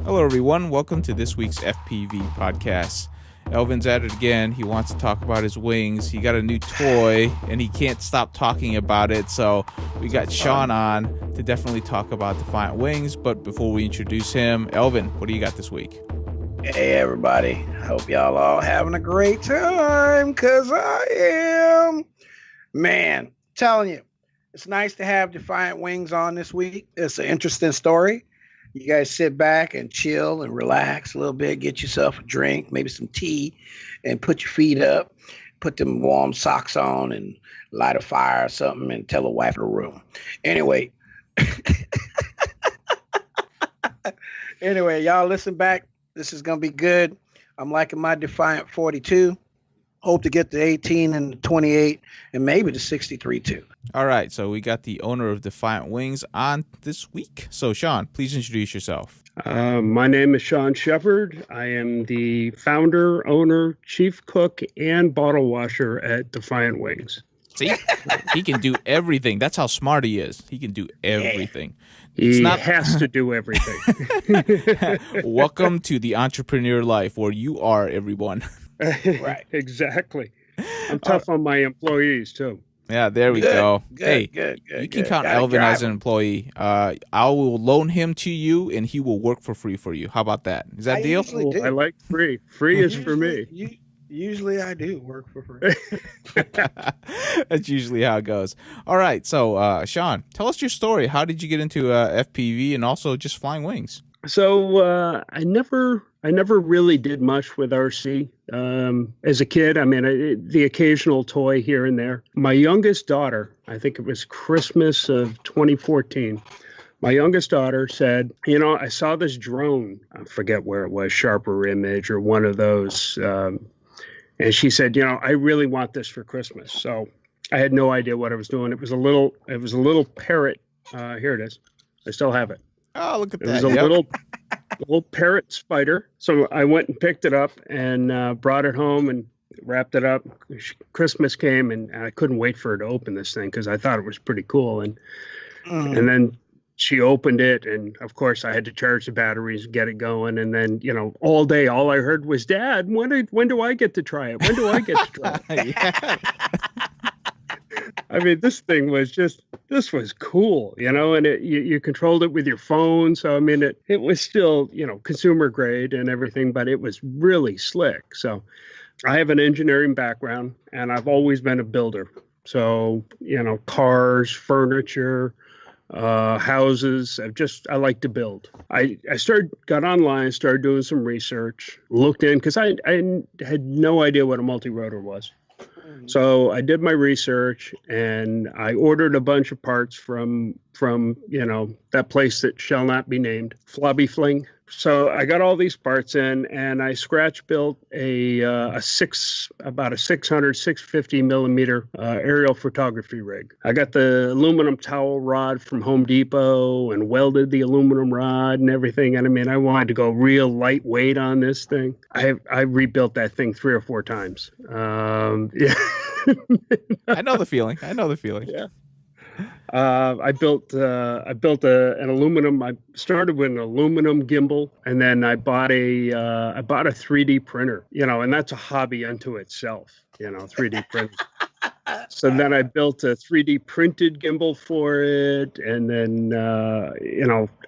Hello, everyone. Welcome to this week's FPV podcast. Elvin's at it again. He wants to talk about his wings. He got a new toy, and he can't stop talking about it. So we got Shawn on to definitely talk about Defiant Wings. But before we introduce him, Elvin, what do you got this week? Hey, everybody. Hope y'all all having a great time, because I am. Man, telling you, it's nice to have Defiant Wings on this week. It's an interesting story. You guys sit back and chill and relax a little bit, get yourself a drink, maybe some tea, and put your feet up, put them warm socks on, and light a fire or something, and tell a wife in the room. Anyway, y'all listen back. This is going to be good. I'm liking my Defiant 42. Hope to get the 18 and the 28 and maybe the 63 too. All right, so we got the owner of Defiant Wings on this week. So, Shawn, please introduce yourself. My name is Shawn Shepard. I am the founder, owner, chief cook, and bottle washer at Defiant Wings. See, he can do everything. That's how smart he is. He can do everything. He has to do everything. Welcome to the entrepreneur life where you are everyone. Right. Exactly. I'm tough on my employees, too. Yeah, there we go. Good. You can count Elvin as an employee. I will loan him to you, and he will work for free for you. How about that? Is that a deal? I like free. Free is for me. Usually I do work for free. That's usually how it goes. All right, so Shawn, tell us your story. How did you get into FPV and also just flying wings? So I never really did much with RC as a kid. I mean, the occasional toy here and there. My youngest daughter, I think it was Christmas of 2014. My youngest daughter said, I saw this drone. I forget where it was, Sharper Image or one of those. And she said, I really want this for Christmas. So I had no idea what I was doing. It was a little parrot. Here it is. I still have it. Oh, look at that. It was a little parrot spider. So I went and picked it up and brought it home and wrapped it up. Christmas came and I couldn't wait for her to open this thing because I thought it was pretty cool. And then she opened it, and of course I had to charge the batteries, get it going. And then, all day, all I heard was, "Dad, when do I get to try it? When do I get to try it?" I mean, this was cool, and you controlled it with your phone. So, I mean, it was still, consumer grade and everything, but it was really slick. So I have an engineering background, and I've always been a builder. So, cars, furniture, houses. I like to build. I got online, started doing some research, looked in, because I had no idea what a multi-rotor was. So I did my research and I ordered a bunch of parts from that place that shall not be named, Flobby Fling. So I got all these parts in, and I scratch built about a 650 millimeter aerial photography rig. I got the aluminum towel rod from Home Depot and welded the aluminum rod and everything. And I mean, I wanted to go real lightweight on this thing. I rebuilt that thing 3 or 4 times. Yeah. I know the feeling. Yeah. I built an aluminum. I started with an aluminum gimbal, and then I bought a 3D printer. And that's a hobby unto itself. 3D printers. So then I built a 3D printed gimbal for it, and then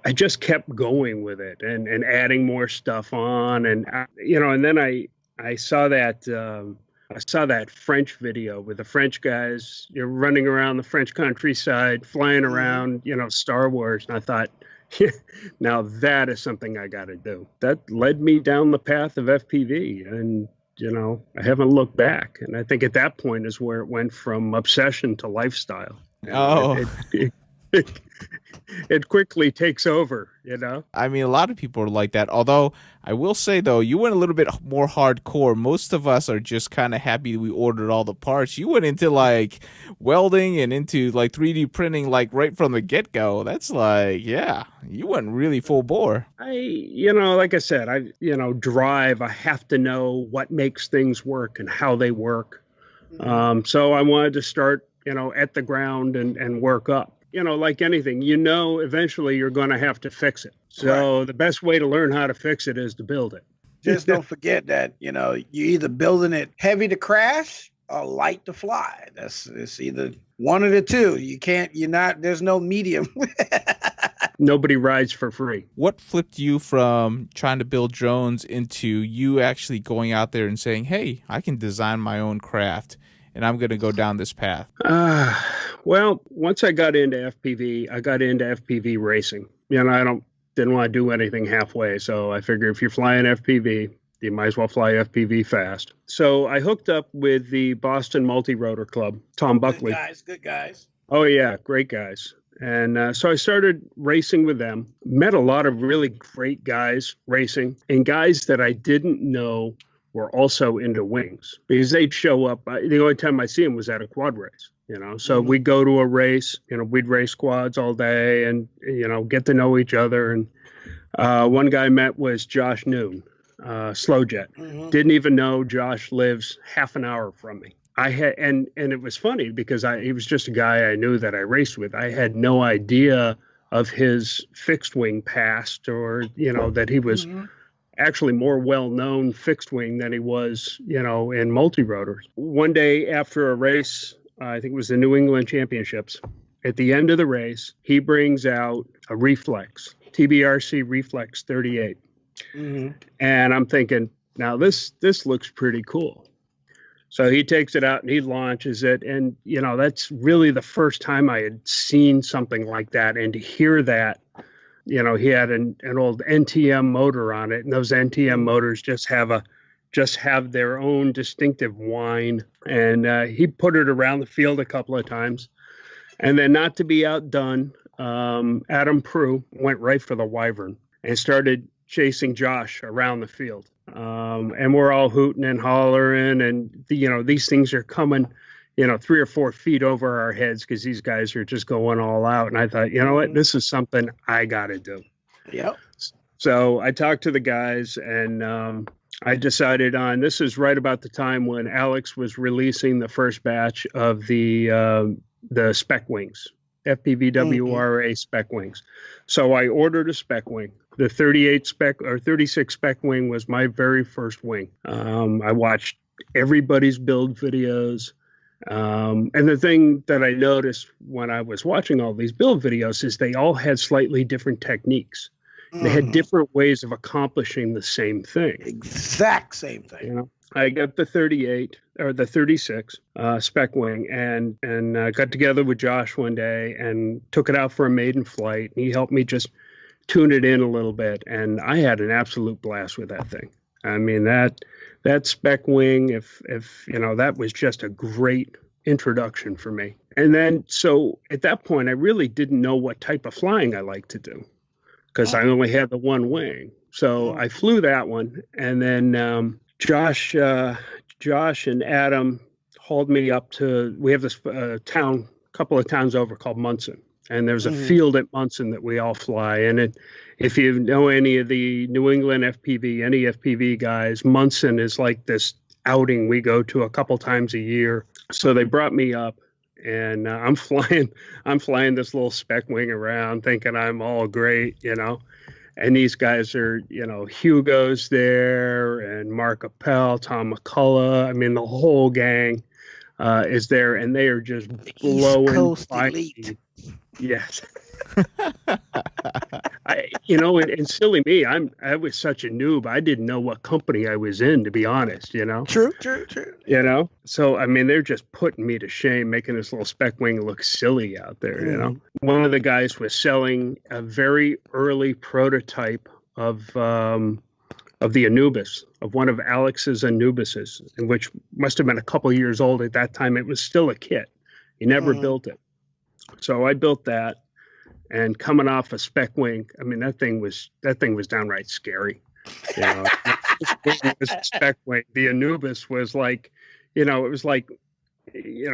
I just kept going with it and adding more stuff on, and and then I saw that. I saw that French video with the French guys, running around the French countryside, flying around, Star Wars. And I thought, now that is something I got to do. That led me down the path of FPV. And, I haven't looked back. And I think at that point is where it went from obsession to lifestyle. Oh. It quickly takes over, I mean, a lot of people are like that. Although I will say, though, you went a little bit more hardcore. Most of us are just kind of happy we ordered all the parts. You went into like welding and into like 3D printing like right from the get-go. That's like, yeah, you went really full bore. Like I said, drive. I have to know what makes things work and how they work. So I wanted to start, at the ground and work up. like anything, eventually you're going to have to fix it. So the best way to learn how to fix it is to build it. Just don't forget that, you're either building it heavy to crash or light to fly. It's either one of the two. There's no medium. Nobody rides for free. What flipped you from trying to build drones into you actually going out there and saying, hey, I can design my own craft and I'm going to go down this path? Well, once I got into FPV, I got into FPV racing. I didn't want to do anything halfway. So I figured if you're flying FPV, you might as well fly FPV fast. So I hooked up with the Boston Multi-Rotor Club, Tom Buckley. Good guys. Oh, yeah, great guys. And so I started racing with them, met a lot of really great guys racing, and guys that I didn't know were also into wings, because they'd show up. The only time I see them was at a quad race, So we'd go to a race, we'd race quads all day and, get to know each other. And one guy I met was Josh Noon, Slow Jet. Didn't even know Josh lives half an hour from me. And it was funny because he was just a guy I knew that I raced with. I had no idea of his fixed wing past, or, that he was actually more well-known fixed wing than he was, in multi-rotors. One day after a race, I think it was the New England Championships, at the end of the race, he brings out a Reflex, TBRC Reflex 38. And I'm thinking, now this looks pretty cool. So he takes it out and he launches it. And, that's really the first time I had seen something like that. And to hear that, he had an old NTM motor on it. And those NTM motors just have their own distinctive whine. And he put it around the field a couple of times. And then, not to be outdone, Adam Prue went right for the Wyvern and started chasing Josh around the field. And we're all hooting and hollering, and these things are coming, 3 or 4 feet over our heads because these guys are just going all out. And I thought, what, this is something I got to do. Yep. So I talked to the guys, and I decided on, this is right about the time when Alex was releasing the first batch of the spec wings, FPVWRA spec wings. So I ordered a spec wing. The 36 spec wing was my very first wing. I watched everybody's build videos. And the thing that I noticed when I was watching all these build videos is they all had slightly different techniques. They had different ways of accomplishing the same thing. Exact same thing. I got the 38 or the 36 spec wing and got together with Josh one day and took it out for a maiden flight. And he helped me just tune it in a little bit. And I had an absolute blast with that thing. I mean, that spec wing, if that was just a great introduction for me. And then, so at that point, I really didn't know what type of flying I liked to do, because I only had the one wing. So I flew that one. And then Josh and Adam hauled me up to, we have this couple of towns over called Munson. And there's a field at Munson that we all fly. And if you know any of the New England FPV, any FPV guys, Munson is like this outing we go to a couple times a year. So they brought me up, and I'm flying this little spec wing around thinking I'm all great, And these guys are, Hugo's there, and Mark Appel, Tom McCullough. I mean, the whole gang is there, and they are just blowing by me. Yes. And silly me, I was such a noob. I didn't know what company I was in, to be honest, True. So, I mean, they're just putting me to shame, making this little spec wing look silly out there, One of the guys was selling a very early prototype of the Anubis, of one of Alex's Anubises, which must have been a couple years old at that time. It was still a kit. He never built it. So I built that, and coming off a spec wing, I mean, that thing was downright scary. It was a spec wing. The Anubis was like, it was like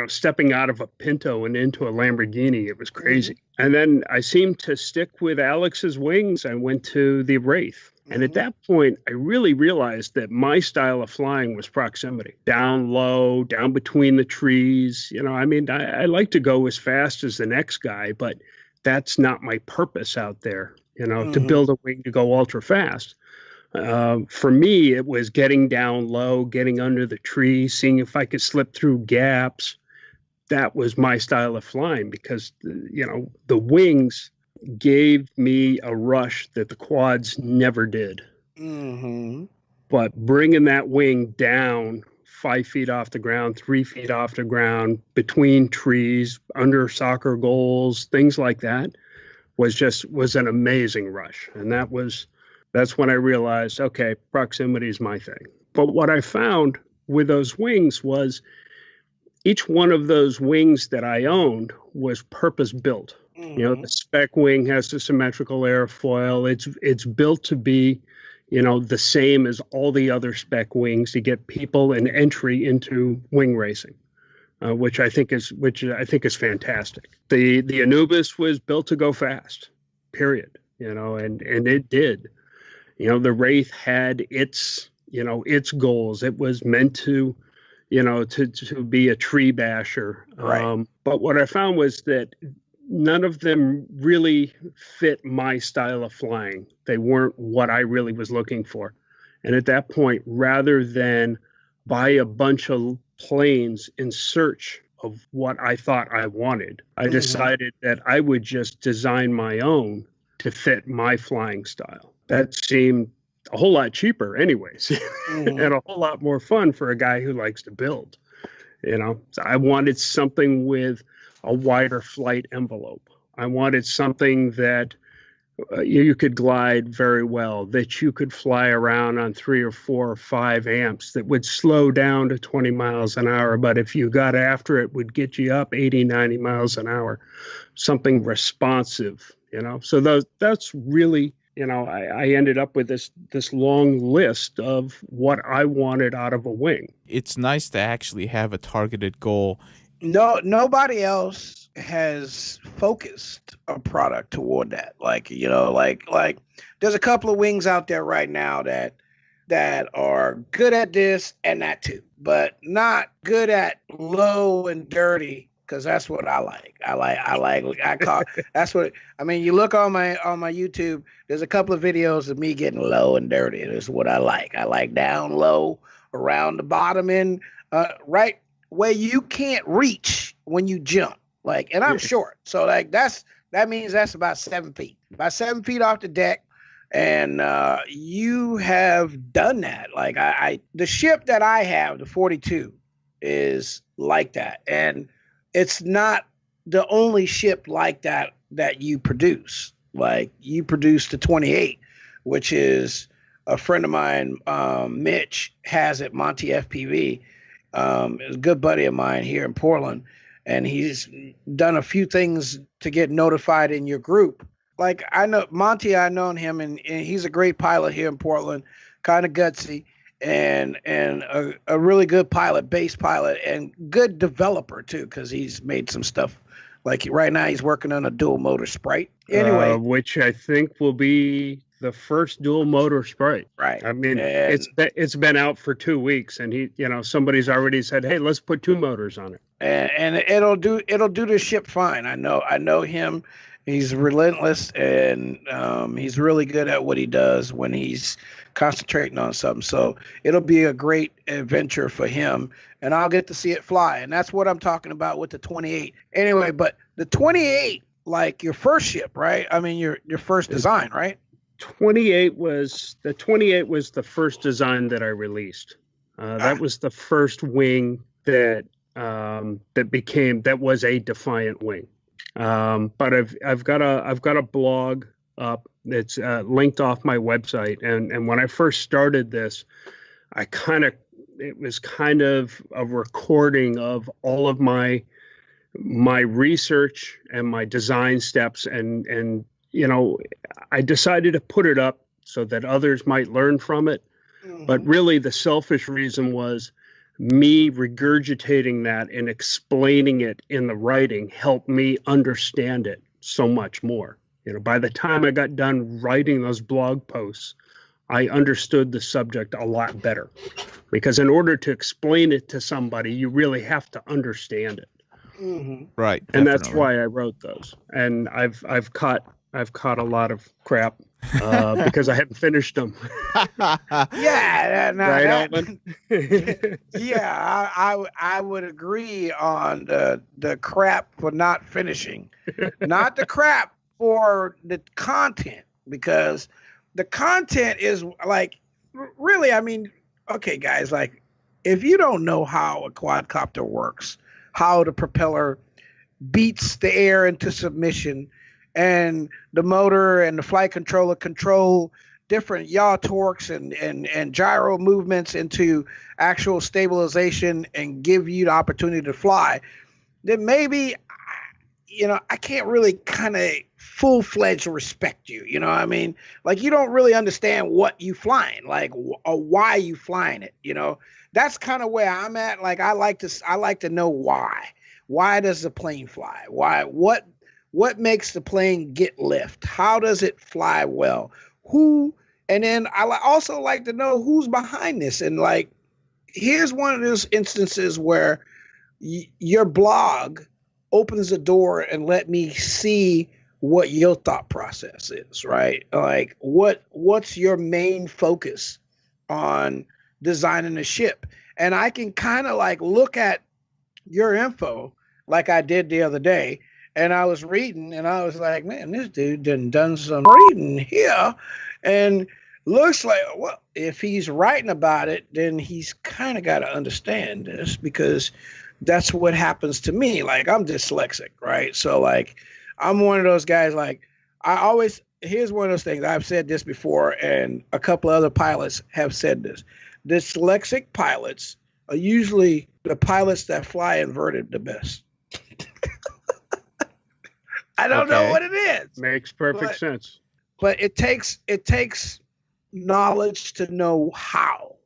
stepping out of a Pinto and into a Lamborghini. It was crazy. And then I seemed to stick with Alex's wings. I went to the Wraith. And at that point, I really realized that my style of flying was proximity. Down low, down between the trees. I like to go as fast as the next guy, but that's not my purpose out there, to build a wing to go ultra fast. For me, it was getting down low, getting under the tree, seeing if I could slip through gaps. That was my style of flying because, the wings gave me a rush that the quads never did. But bringing that wing down 5 feet off the ground, 3 feet off the ground, between trees, under soccer goals, things like that, was an amazing rush. And that's when I realized, okay, proximity is my thing. But what I found with those wings was each one of those wings that I owned was purpose built. The spec wing has the symmetrical airfoil. It's built to be, the same as all the other spec wings to get people an entry into wing racing, which I think is fantastic. The Anubis was built to go fast, period. And it did. The Wraith had its goals. It was meant to, to be a tree basher. Right. But what I found was that none of them really fit my style of flying. They weren't what I really was looking for. And at that point, rather than buy a bunch of planes in search of what I thought I wanted, I decided that I would just design my own to fit my flying style. That seemed a whole lot cheaper anyways, and a whole lot more fun for a guy who likes to build. So I wanted something with a wider flight envelope. I wanted something that you could glide very well, that you could fly around on 3 or 4 or 5 amps, that would slow down to 20 miles an hour, but if you got after it, would get you up 80, 90 miles an hour, something responsive, So that's really, I ended up with this long list of what I wanted out of a wing. It's nice to actually have a targeted goal. No, nobody else has focused a product toward that. Like there's a couple of wings out there right now that are good at this and that too, but not good at low and dirty. Cause that's what I like. That's what, you look on my YouTube, there's a couple of videos of me getting low and dirty. That's what I like. I like down low, around the bottom end, right where you can't reach when you jump. And I'm short. So that means that's about 7 feet, off the deck. And you have done that. The ship that I have, the 42, is like that. And it's not the only ship like that you produce. You produce the 28, which is a friend of mine, Mitch, has at Monty FPV. Is a good buddy of mine here in Portland, and he's done a few things to get notified in your group. I know Monty, I've known him, and he's a great pilot here in Portland, kind of gutsy, and a really good pilot, base pilot, and good developer too, because he's made some stuff. Right now, he's working on a dual motor Sprite. Anyway, which I think will be the first dual motor Sprite. Right. It's been out for 2 weeks, and somebody's already said, "Hey, let's put 2 motors on it." And it'll do the ship fine. I know him. He's relentless, and he's really good at what he does when he's concentrating on something. So it'll be a great adventure for him, and I'll get to see it fly. And that's what I'm talking about with the 28. Anyway, but the 28, your first ship, right? Your first design, right? 28 was the first design that I released. That was the first wing that was a Defiant wing. But I've got a blog up that's linked off my website, and when I first started this, it was kind of a recording of all of my research and my design steps, and I decided to put it up so that others might learn from it. But really, the selfish reason was me regurgitating that and explaining it in the writing helped me understand it so much more. By the time I got done writing those blog posts, I understood the subject a lot better, because in order to explain it to somebody, you really have to understand it. Mm-hmm. Right. And definitely. that's why I wrote those. And I've caught a lot of crap because I hadn't finished them. Yeah, right, Alvin? Yeah, I would agree on the crap for not finishing, not the crap for the content, because the content is like, really, I mean, okay, guys, like, if you don't know how a quadcopter works, how the propeller beats the air into submission, and the motor and the flight controller control different yaw torques and gyro movements into actual stabilization and give you the opportunity to fly, then maybe, I can't really kind of full-fledged respect you. You know what I mean? Like, you don't really understand what you flying, like, or why you flying it. That's kind of where I'm at. Like, I like to know why. Why does the plane fly? What makes the plane get lift? How does it fly well? Who? And then I also like to know who's behind this. And like, here's one of those instances where your blog opens the door and let me see what your thought process is, right? Like, what's your main focus on designing a ship? And I can kind of like look at your info like I did the other day, and I was reading and I was like, man, this dude done some reading here, and looks like, well, if he's writing about it, then he's kind of got to understand this, because that's what happens to me. Like, I'm dyslexic, right? So like, I'm one of those guys, like, here's one of those things. I've said this before, and a couple of other pilots have said this. Dyslexic pilots are usually the pilots that fly inverted the best. I don't know what it is. Makes perfect sense. But it takes knowledge to know how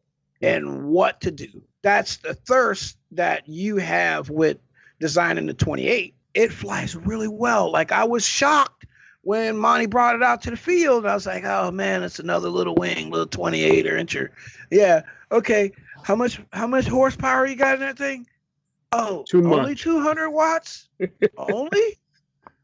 and what to do. That's the thirst that you have with designing the 28. It flies really well. Like, I was shocked when Monty brought it out to the field. I was like, oh man, it's another little wing, little 28 or incher. Yeah. Okay. How much horsepower you got in that thing? Oh, only 200 watts? Only?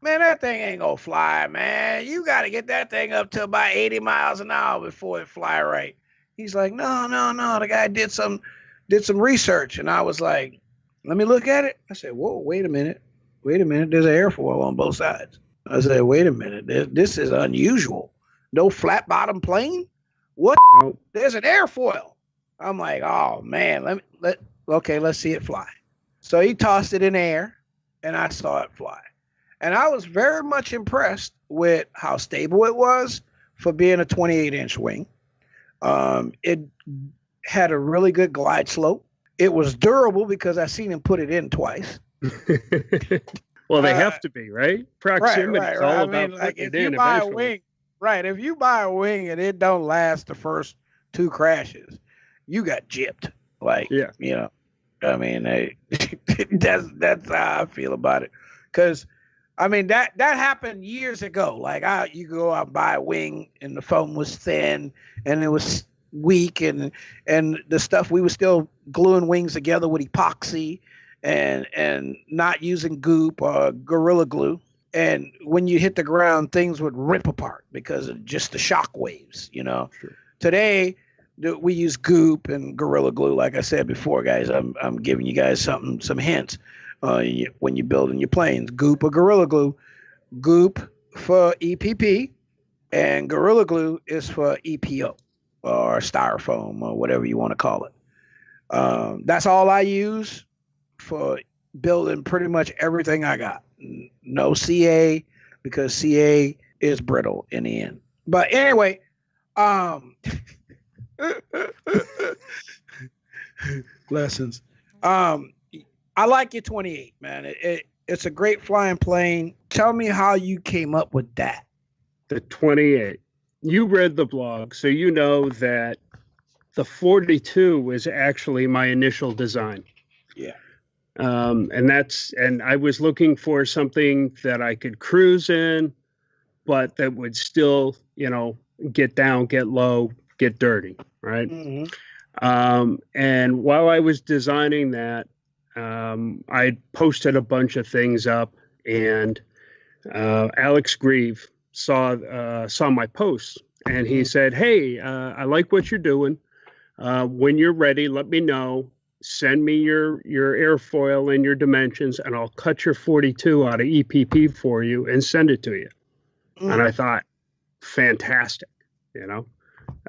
Man, that thing ain't gonna fly, man. You got to get that thing up to about 80 miles an hour before it fly right. He's like, no. The guy did some research. And I was like, let me look at it. I said, whoa, wait a minute. There's an airfoil on both sides. I said, wait a minute. This is unusual. No flat bottom plane? What? Nope. There's an airfoil. I'm like, oh man, let's see it fly. So he tossed it in the air and I saw it fly. And I was very much impressed with how stable it was for being a 28-inch wing. It had a really good glide slope. It was durable because I seen him put it in twice. Well, they have to be, right? Proximity is all about like, putting if it in you buy eventually. a wing, right? If you buy a wing and it don't last the first 2 crashes, you got gypped. Like, yeah. I mean, that's how I feel about it. Because I mean, that happened years ago. Like, you go out and buy a wing and the foam was thin and it was weak, and the stuff, we were still gluing wings together with epoxy and not using goop or Gorilla Glue. And when you hit the ground, things would rip apart because of just the shock waves, Sure. Today, we use goop and Gorilla Glue. Like I said before, guys, I'm giving you guys some hints. When you're building your planes, goop or Gorilla Glue. Goop for EPP and Gorilla Glue is for EPO or styrofoam or whatever you want to call it. That's all I use for building pretty much everything I got. No CA, because CA is brittle in the end. But anyway, lessons. I like your 28, man. It's a great flying plane. Tell me how you came up with that. The 28. You read the blog, so you know that the 42 was actually my initial design. Yeah. And I was looking for something that I could cruise in, but that would still, get down, get low, get dirty, right? And while I was designing that, I posted a bunch of things up, and Alex Grieve saw my posts, and he said, "Hey, I like what you're doing. When you're ready, let me know. Send me your airfoil and your dimensions, and I'll cut your 42 out of EPP for you and send it to you." And I thought, fantastic,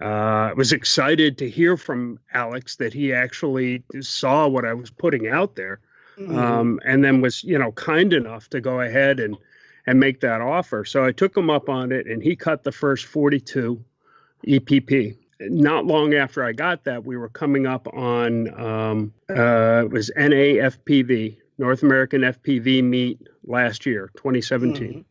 I was excited to hear from Alex that he actually saw what I was putting out there, and then was, kind enough to go ahead and make that offer. So I took him up on it, and he cut the first 42 EPP. Not long after I got that, we were coming up on, it was NAFPV, North American FPV meet last year, 2017.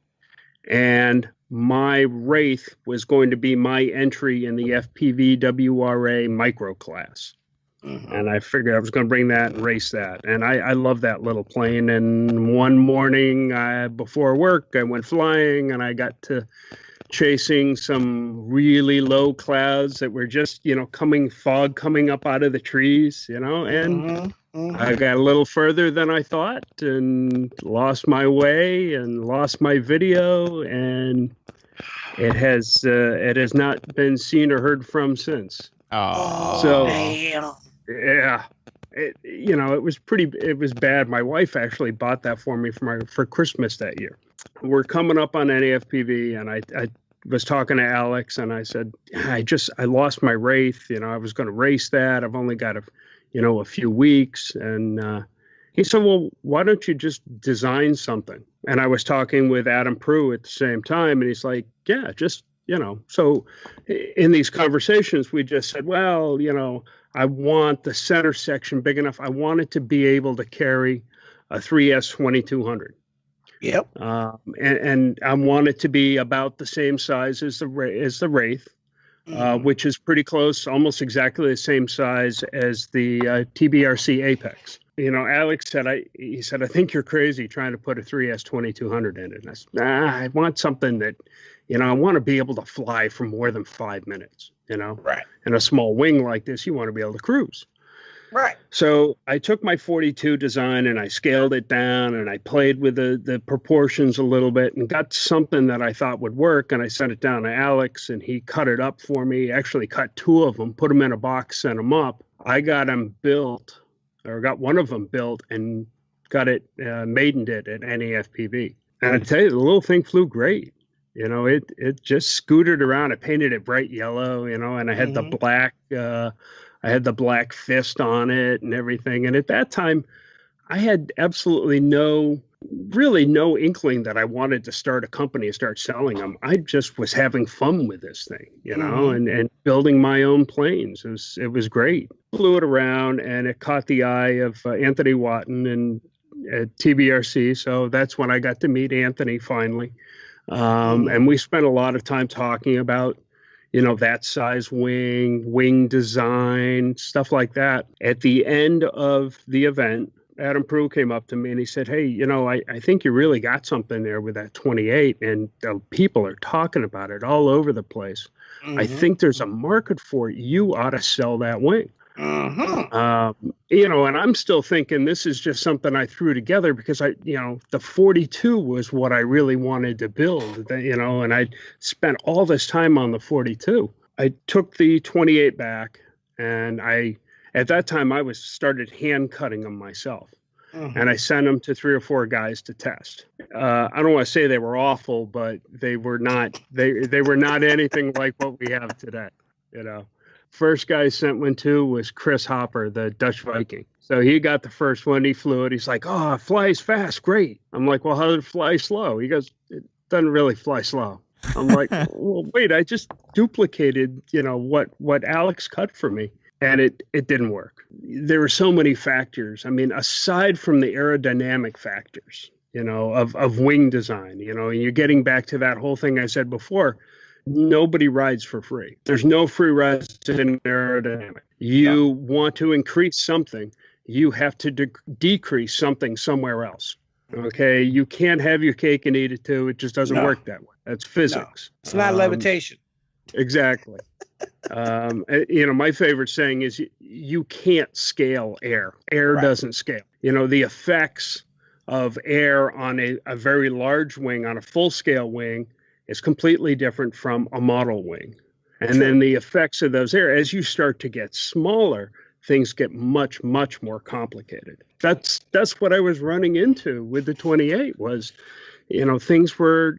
And my Wraith was going to be my entry in the FPV WRA micro class. And I figured I was going to bring that and race that. And I love that little plane. And one morning before work, I went flying, and I got to chasing some really low clouds that were just, fog coming up out of the trees, and I got a little further than I thought and lost my way and lost my video, and it has not been seen or heard from since. Oh, so damn. Yeah, it was bad. My wife actually bought that for me for Christmas that year. We're coming up on NAFPV, and I was talking to Alex, and I said, I lost my Wraith. I was going to race that. I've only got a few weeks. And he said, well, why don't you just design something? And I was talking with Adam Prue at the same time, and he's like, yeah, just, So in these conversations, we just said, well, I want the center section big enough. I want it to be able to carry a 3S 2200. Yep. And I want it to be about the same size as the Wraith, which is pretty close, almost exactly the same size as the TBRC Apex. Alex said, I think you're crazy trying to put a 3S 2200 in it. And I said, I want something that, I want to be able to fly for more than 5 minutes, Right. And a small wing like this, you want to be able to cruise. Right. So I took my 42 design and I scaled it down, and I played with the proportions a little bit and got something that I thought would work. And I sent it down to Alex, and he cut it up for me, actually cut 2 of them, put them in a box, sent them up. I got them built, or got one of them built, and got it maidened it at NAFPV. And I tell you, the little thing flew great. It just scooted around. I painted it bright yellow, and I had the black, I had the black fist on it and everything. And at that time, I had absolutely no inkling that I wanted to start a company and start selling them. I just was having fun with this thing, and building my own planes. It was great. Flew it around, and it caught the eye of Anthony Watton and at TBRC. So that's when I got to meet Anthony finally. And we spent a lot of time talking about, that size wing design, stuff like that. At the end of the event, Adam Prue came up to me and he said, hey, I think you really got something there with that 28, and people are talking about it all over the place. I think there's a market for it. You ought to sell that wing. And I'm still thinking this is just something I threw together because the 42 was what I really wanted to build, and I spent all this time on the 42. I took the 28 back, and at that time I started hand cutting them myself. And I sent them to 3 or 4 guys to test. I don't want to say they were awful, but they were not, they were not anything like what we have today, First guy I sent one to was Chris Hopper, the Dutch Viking. So he got the first one, he flew it. He's like, oh, it flies fast, great. I'm like, well, how did it fly slow? He goes, it doesn't really fly slow. I'm like, well, wait, I just duplicated, what Alex cut for me. And it didn't work. There were so many factors. I mean, aside from the aerodynamic factors, of wing design, and you're getting back to that whole thing I said before, Nobody rides for free. There's no free rides in aerodynamic. You want to increase something, you have to decrease something somewhere else. Okay, you can't have your cake and eat it too. It just doesn't work that way. That's physics. No, it's not levitation. Exactly. My favorite saying is you can't scale air. Air doesn't scale. The effects of air on a very large wing, on a full scale wing, is completely different from a model wing. And then the effects of those air, as you start to get smaller, things get much, much more complicated. That's what I was running into with the 28 was, things were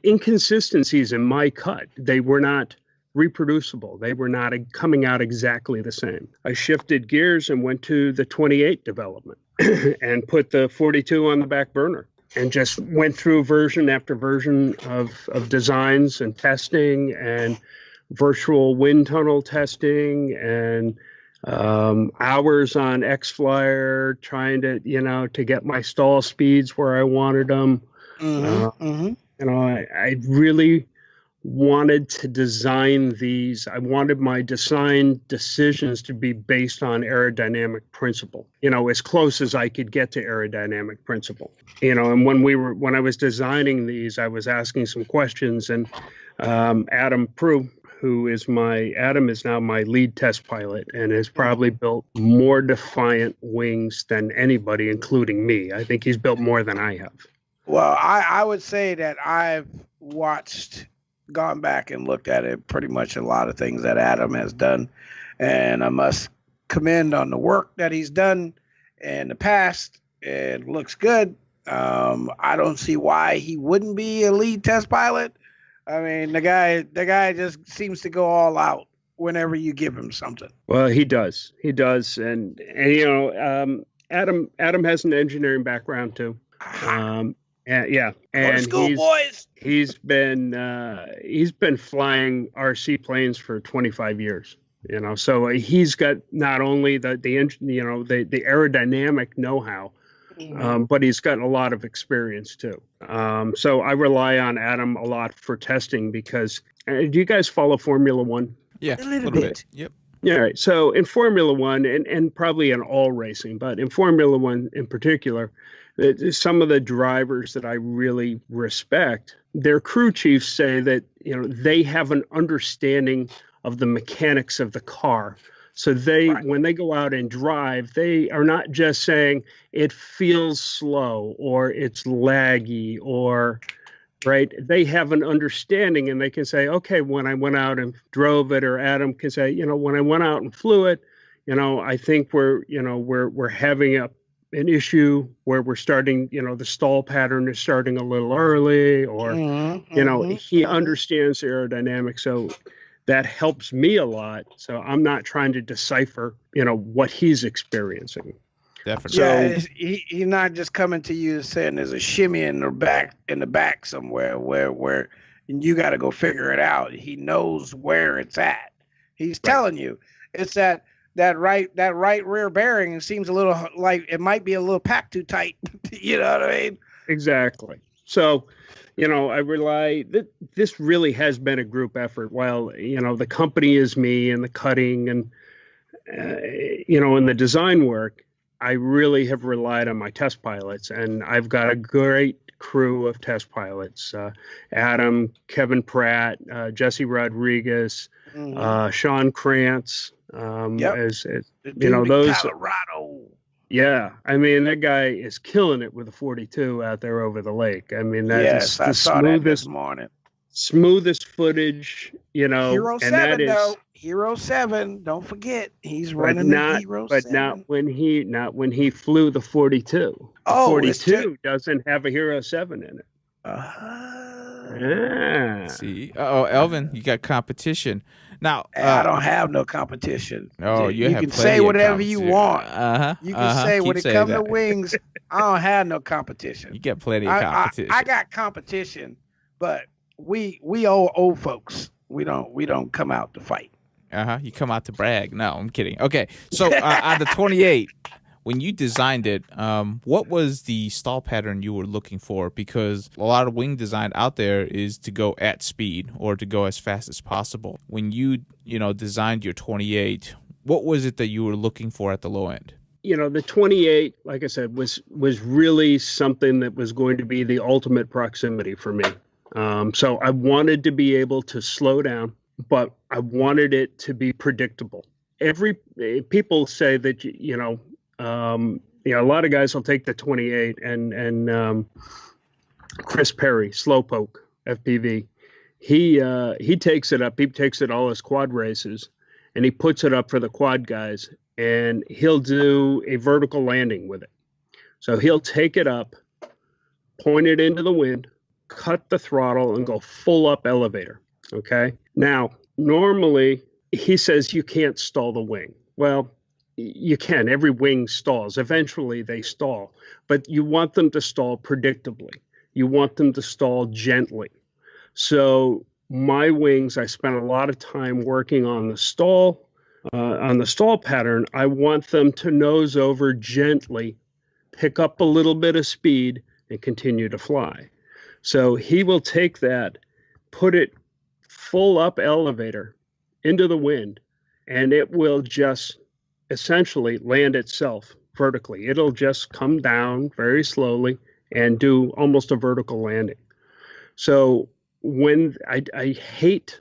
inconsistencies in my cut. They were not reproducible. They were not coming out exactly the same. I shifted gears and went to the 28 development and put the 42 on the back burner and just went through version after version of designs and testing and virtual wind tunnel testing and hours on X-Flyer trying to get my stall speeds where I wanted them. I really wanted to design these. I wanted my design decisions to be based on aerodynamic principle, as close as I could get to aerodynamic principle. And when I was designing these, I was asking some questions, and Adam Prue, Adam is now my lead test pilot and has probably built more Defiant wings than anybody, including me. I think he's built more than I have. Well, I would say that I've gone back and looked at it, pretty much a lot of things that Adam has done. And I must commend on the work that he's done in the past. It looks good. I don't see why he wouldn't be a lead test pilot. I mean, the guy just seems to go all out whenever you give him something. Well, he does. And Adam has an engineering background too. And school, boys. He's been flying RC planes for 25 years. So he's got not only the aerodynamic know-how, but he's got a lot of experience too. So I rely on Adam a lot for testing because do you guys follow Formula One? Yeah, a little bit. Yep. Yeah, right. So in Formula One and probably in all racing, but in Formula One in particular, some of the drivers that I really respect, their crew chiefs say that, they have an understanding of the mechanics of the car. So when they go out and drive, they are not just saying it feels slow or it's laggy or right. They have an understanding and they can say, okay, when I went out and drove it, or Adam can say, when I went out and flew it, I think we're having an issue where we're starting, the stall pattern is starting a little early, or, he understands aerodynamics. So that helps me a lot. So I'm not trying to decipher, what he's experiencing. Definitely. Yeah, he's not just coming to you saying there's a shimmy in the back somewhere where you got to go figure it out. He knows where it's at. He's telling you it's that right rear bearing seems a little like it might be a little packed too tight. You know what I mean? Exactly. So, I rely that this really has been a group effort. While, the company is me and the cutting and, and the design work, I really have relied on my test pilots, and I've got a great crew of test pilots. Adam, Kevin Pratt, Jesse Rodriguez, Sean Krantz, as those Colorado. Yeah, I mean, that guy is killing it with a 42 out there over the lake. I mean, that's the smoothest this morning. Smoothest footage, Hero and 7, that is though. Hero 7, don't forget, he's running the Hero 7. But not when he flew the 42. The 42 doesn't have a Hero 7 in it. See, Elvin, you got competition. Now, I don't have no competition. Oh, you can say whatever you want. You can say when it comes to wings, I don't have no competition. You get plenty of competition. I got competition, but we old folks. We don't come out to fight. You come out to brag. No, I'm kidding. Okay, so on the 28, when you designed it, what was the stall pattern you were looking for? Because a lot of wing design out there is to go at speed or to go as fast as possible. When you designed your 28, what was it that you were looking for at the low end? The 28, like I said, was really something that was going to be the ultimate proximity for me. So I wanted to be able to slow down, but I wanted it to be predictable. People say that a lot of guys will take the 28 and Chris Perry, Slowpoke FPV, he takes it up. He takes it all his quad races, and he puts it up for the quad guys, and he'll do a vertical landing with it. So he'll take it up, point it into the wind, cut the throttle, and go full up elevator. Okay. Now, normally he says you can't stall the wing. Well, you can. Every wing stalls. Eventually they stall, but you want them to stall predictably. You want them to stall gently. So my wings, I spent a lot of time working on the stall pattern. I want them to nose over gently, pick up a little bit of speed, and continue to fly. So he will take that, put it full up elevator into the wind, and it will just essentially land itself vertically. It'll just come down very slowly and do almost a vertical landing. So when I hate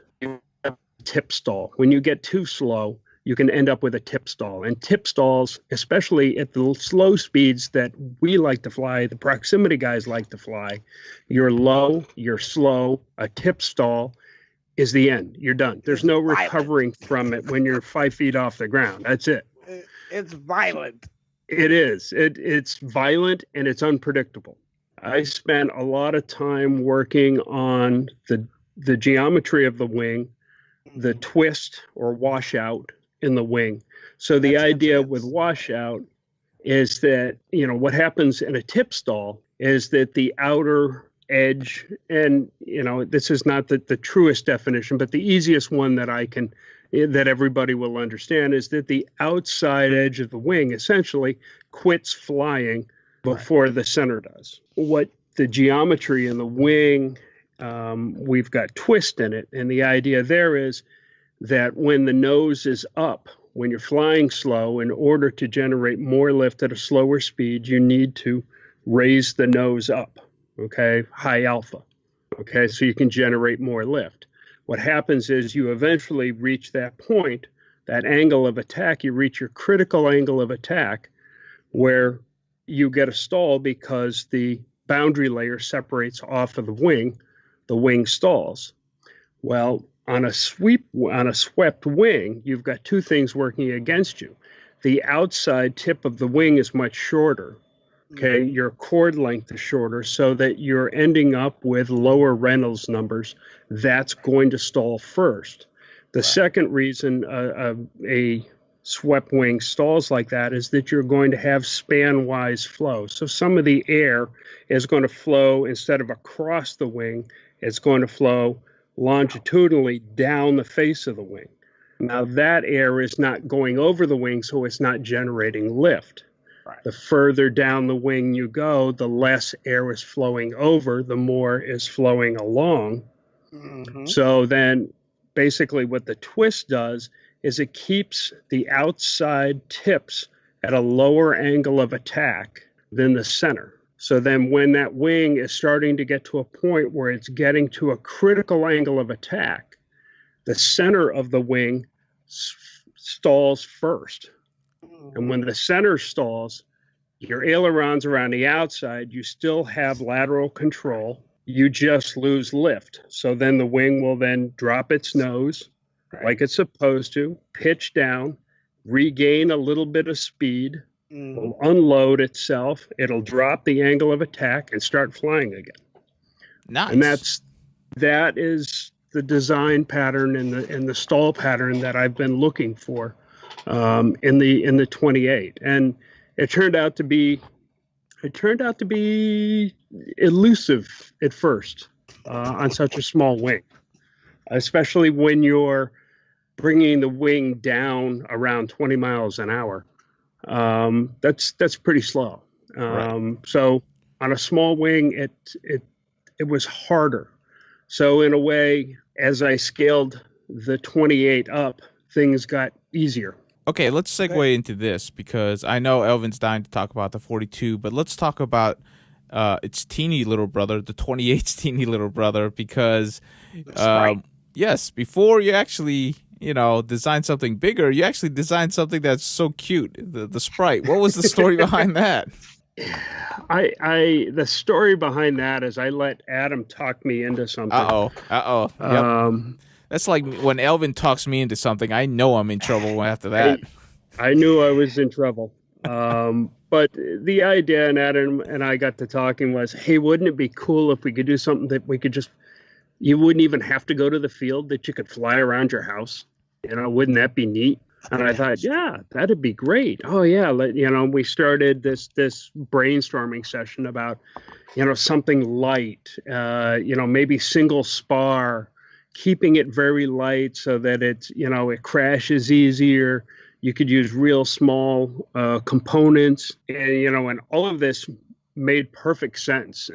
tip stall, when you get too slow, you can end up with a tip stall. And tip stalls, especially at the slow speeds that we like to fly, the proximity guys like to fly, you're low, you're slow, a tip stall is the end. You're done. There's no recovering from it when you're 5 feet off the ground. That's it. It's violent. It is. It's violent and it's unpredictable. I spent a lot of time working on the geometry of the wing, the twist or washout in the wing. So the idea with washout is that, what happens in a tip stall is that the outer edge, and, this is not the truest definition, but the easiest one that everybody will understand is that the outside edge of the wing essentially quits flying before the center does. What the geometry in the wing, we've got twist in it. And the idea there is that when the nose is up, when you're flying slow, in order to generate more lift at a slower speed, you need to raise the nose up, okay, high alpha, okay, so you can generate more lift. What happens is you eventually reach that point, that angle of attack, you reach your critical angle of attack where you get a stall because the boundary layer separates off of the wing stalls. Well, on a swept wing, you've got two things working against you. The outside tip of the wing is much shorter. Okay, your chord length is shorter, so that you're ending up with lower Reynolds numbers. That's going to stall first. The second reason a swept wing stalls like that is that you're going to have span-wise flow. So some of the air is going to flow, instead of across the wing, it's going to flow longitudinally down the face of the wing. Now that air is not going over the wing, so it's not generating lift. Right. The further down the wing you go, the less air is flowing over, the more is flowing along. Mm-hmm. So then basically what the twist does is it keeps the outside tips at a lower angle of attack than the center. So then when that wing is starting to get to a point where it's getting to a critical angle of attack, the center of the wing stalls first. And when the center stalls, your ailerons are on the outside, you still have lateral control, you just lose lift. So then the wing will then drop its nose like it's supposed to, pitch down, regain a little bit of speed, will unload itself, it'll drop the angle of attack and start flying again. Nice. And that is the design pattern and the stall pattern that I've been looking for in the 28. And it turned out to be elusive at first on such a small wing, especially when you're bringing the wing down around 20 miles an hour. That's pretty slow. Right. So on a small wing, it was harder. So in a way, as I scaled the 28 up, things got easier. Okay, let's segue into this because I know Elvin's dying to talk about the 42, but let's talk about its teeny little brother, the 28's teeny little brother, because yes, before you actually, design something bigger, you actually designed something that's so cute, the Sprite. What was the story behind that? The story behind that is I let Adam talk me into something. Yep. That's like when Elvin talks me into something, I know I'm in trouble after that. I knew I was in trouble. But the idea, and Adam and I got to talking, was, hey, wouldn't it be cool if we could do something that we could you wouldn't even have to go to the field, that you could fly around your house? Wouldn't that be neat? And I thought, yeah, that'd be great. Oh yeah, we started this brainstorming session about, something light, maybe single spar, keeping it very light so that it's, it crashes easier. You could use real small components, and all of this made perfect sense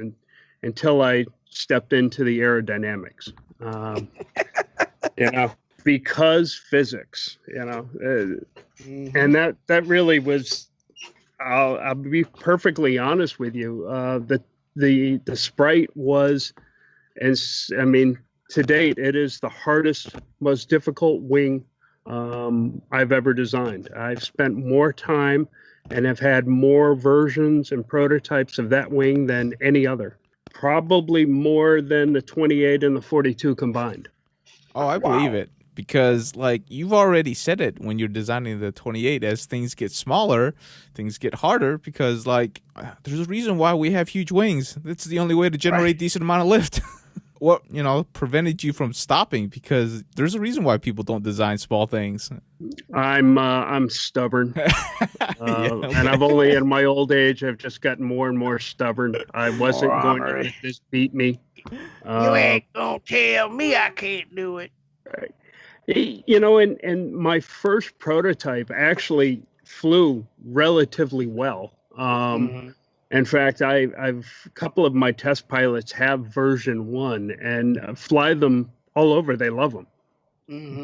until I stepped into the aerodynamics. Because physics, and that really was. I'll be perfectly honest with you. The Sprite was, and I mean, to date, it is the hardest, most difficult wing I've ever designed. I've spent more time and have had more versions and prototypes of that wing than any other. Probably more than the 28 and the 42 combined. Oh, I believe it. Because, you've already said it when you're designing the 28, as things get smaller, things get harder because, there's a reason why we have huge wings. That's the only way to generate decent amount of lift. What, prevented you from stopping? Because there's a reason why people don't design small things. I'm stubborn. And I've only, in my old age, I've just gotten more and more stubborn. I wasn't going to let this beat me. You ain't gonna tell me I can't do it. Right. And my first prototype actually flew relatively well. In fact, I've a couple of my test pilots have version 1 and fly them all over. They love them.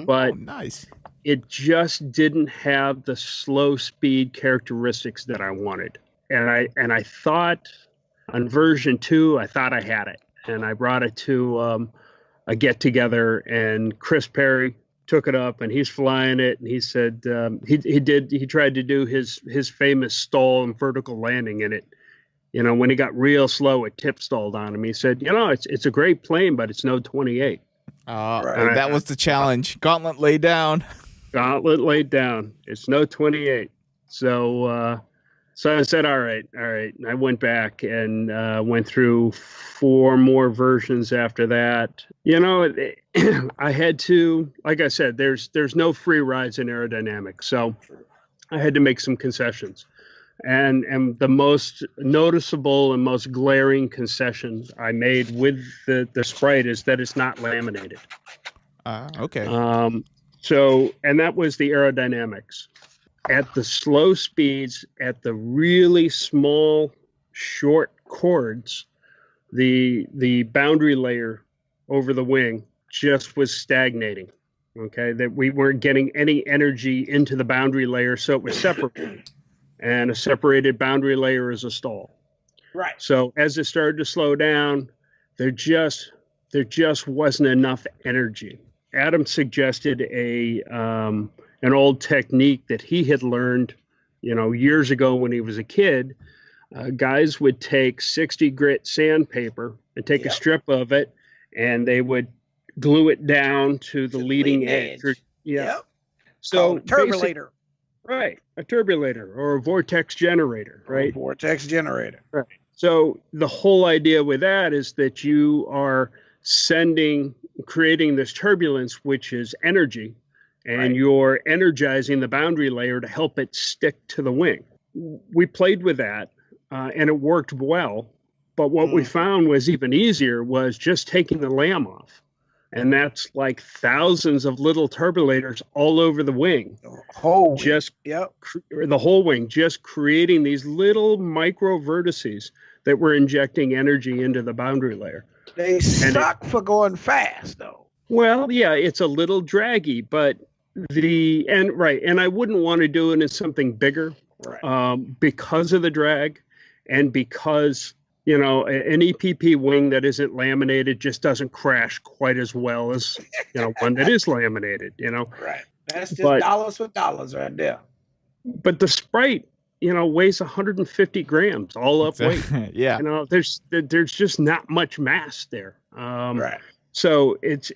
But nice. It just didn't have the slow speed characteristics that I wanted. And I thought on version 2, I thought I had it. And I brought it to a get together, and Chris Perry took it up and he's flying it. And he said he tried to do his famous stall and vertical landing in it. When he got real slow, it tip stalled on him. He said, it's a great plane, but it's no 28. That was the challenge. Gauntlet laid down. Gauntlet laid down. It's no 28. So I said, all right. And I went back and went through 4 more versions after that. I had to, like I said, there's no free rides in aerodynamics. So I had to make some concessions. And the most noticeable and most glaring concession I made with the Sprite is that it's not laminated. Okay. And that was the aerodynamics. At the slow speeds, at the really small, short chords, the boundary layer over the wing just was stagnating. Okay, that we weren't getting any energy into the boundary layer, so it was separated. And a separated boundary layer is a stall. Right. So as it started to slow down, there just wasn't enough energy. Adam suggested an old technique that he had learned, years ago when he was a kid. Guys would take 60 grit sandpaper and take a strip of it, and they would glue it down to the leading edge. Yep. So turbulator. Right, a turbulator or a vortex generator, right? Vortex generator. Right. So the whole idea with that is that you are creating this turbulence, which is energy, and you're energizing the boundary layer to help it stick to the wing. We played with that, and it worked well. But what we found was even easier was just taking the lam off. And that's like thousands of little turbulators all over the wing. The whole wing, just creating these little micro vertices that were injecting energy into the boundary layer. They suck for going fast, though. Well, yeah, it's a little draggy, but and I wouldn't want to do it in something bigger, because of the drag, and because an EPP wing that isn't laminated just doesn't crash quite as well as one that is laminated. Right. That's just dollars for dollars right there. But the Sprite, weighs 150 grams all up weight. Yeah. There's just not much mass there. Right. So it's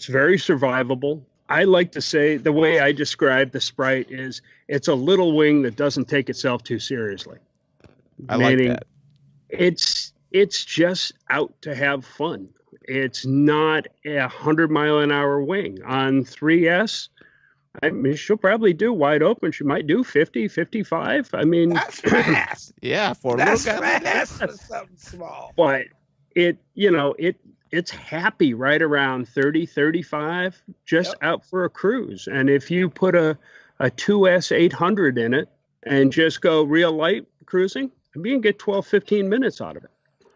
very survivable. I like to say the way I describe the Sprite is it's a little wing that doesn't take itself too seriously. I like that. It's just out to have fun. It's not a 100-mile-an-hour wing. On 3S, I mean, she'll probably do wide open. She might do 50, 55. I mean, that's fast. Yeah, that's fast for something small. But it's happy right around 30, 35, just out for a cruise. And if you put a 2S 800 in it and just go real light cruising, you can get 12, 15 minutes out of it.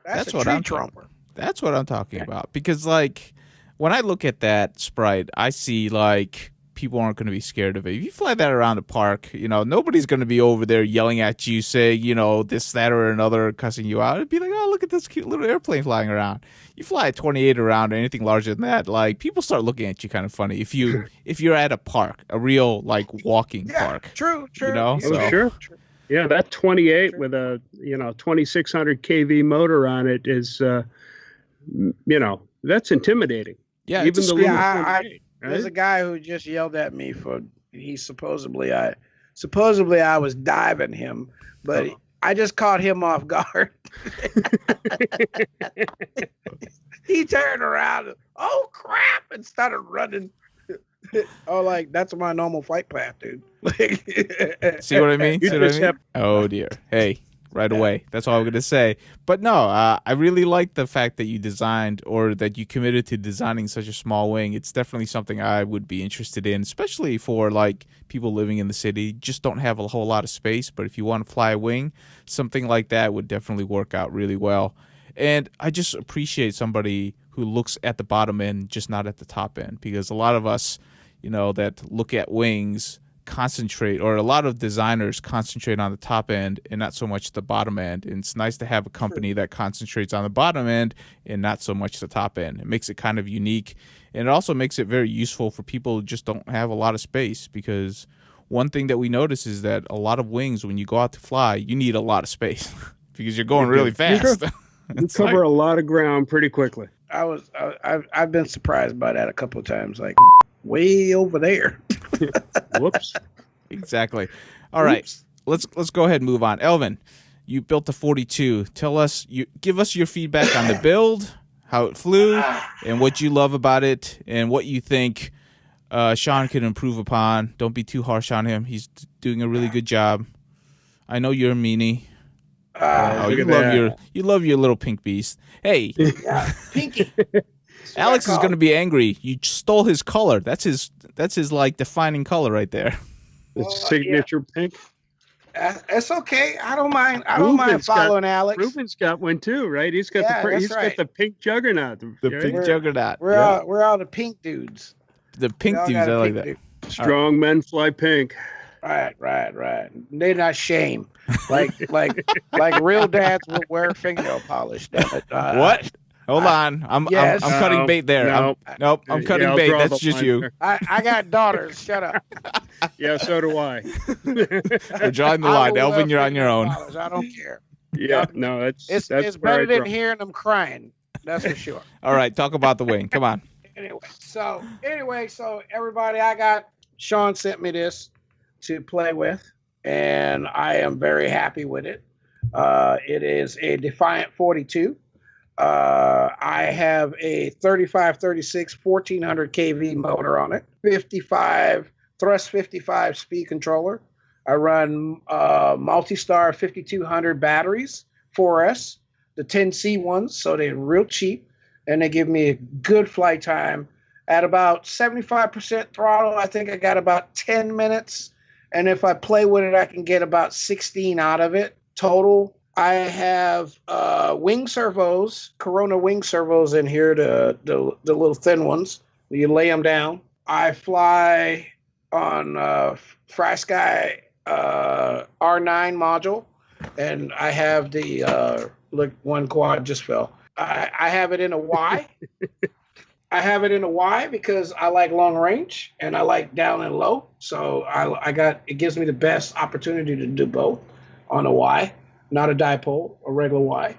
That's what I'm talking. That's what I'm talking about. Because when I look at that Sprite, I see people aren't going to be scared of it. If you fly that around the park, nobody's going to be over there yelling at you, saying, this, that, or another, cussing you out. It'd be like, oh, look at this cute little airplane flying around. You fly a 28 around or anything larger than that, people start looking at you kind of funny. If you're at a park, a real walking park. True. Oh, sure. Yeah, that 28 with a 2600 kV motor on it is that's intimidating. Yeah, even there's a guy who just yelled at me for supposedly I was diving him, but I just caught him off guard. He turned around and, oh crap, and started running. Oh, that's my normal flight path, dude. See what I mean? Oh dear. Hey, right away. That's all I'm going to say. But no, I really like the fact that you designed, or that you committed to designing such a small wing. It's definitely something I would be interested in, especially for people living in the city. Just don't have a whole lot of space. But if you want to fly a wing, something like that would definitely work out really well. And I just appreciate somebody who looks at the bottom end, just not at the top end, because a lot of us, that look at wings concentrate, or a lot of designers concentrate on the top end and not so much the bottom end. And it's nice to have a company that concentrates on the bottom end and not so much the top end. It makes it kind of unique, and it also makes it very useful for people who just don't have a lot of space, because one thing that we notice is that a lot of wings, when you go out to fly, you need a lot of space because you're going really fast. You cover a lot of ground pretty quickly. I've been surprised by that a couple of times, way over there. Whoops. Exactly. All right. Let's go ahead and move on. Elvin, you built the 42. Give us your feedback on the build, how it flew, and what you love about it, and what you think Shawn can improve upon. Don't be too harsh on him. He's doing a really good job. I know you're a meanie. You love your little pink beast. Hey, Pinky. Alex is going to be angry. You stole his color. That's his defining color right there. It's signature pink. It's okay. I don't mind. I don't mind following Alex. Ruben's got one too, right? He's got got the pink juggernaut. Pink juggernaut. We're all the pink dudes. The pink dudes. I like that. Strong men fly pink. Right. They're not shame. Like real dads will wear fingernail polish. Damn it. What? Hold on. I'm cutting bait there. Nope. I'm cutting bait. That's just you. I got daughters. Shut up. Yeah, so do I. We're drawing the line. Elvin, you're on your own. I don't care. Yeah, no, it's better than hearing them crying. That's for sure. All right, talk about the wing. Come on. Anyway, so everybody, Shawn sent me this to play with, and I am very happy with it. It is a Defiant 42. I have a 3536 1400 kV motor on it, 55 speed controller. I run multi-star 5200 batteries, 4S, the 10C ones, so they're real cheap. and they give me a good flight time. At about 75% throttle, I think I got about 10 minutes. And if I play with it, I can get about 16 out of it total. I have wing servos, Corona wing servos in here, the little thin ones. You lay them down. I fly on FlySky R9 module, and I have the look, one quad just fell. I have it in a Y. I have it in a Y because I like long range and I like down and low. So I got, it gives me the best opportunity to do both on a Y, not a dipole, a regular Y.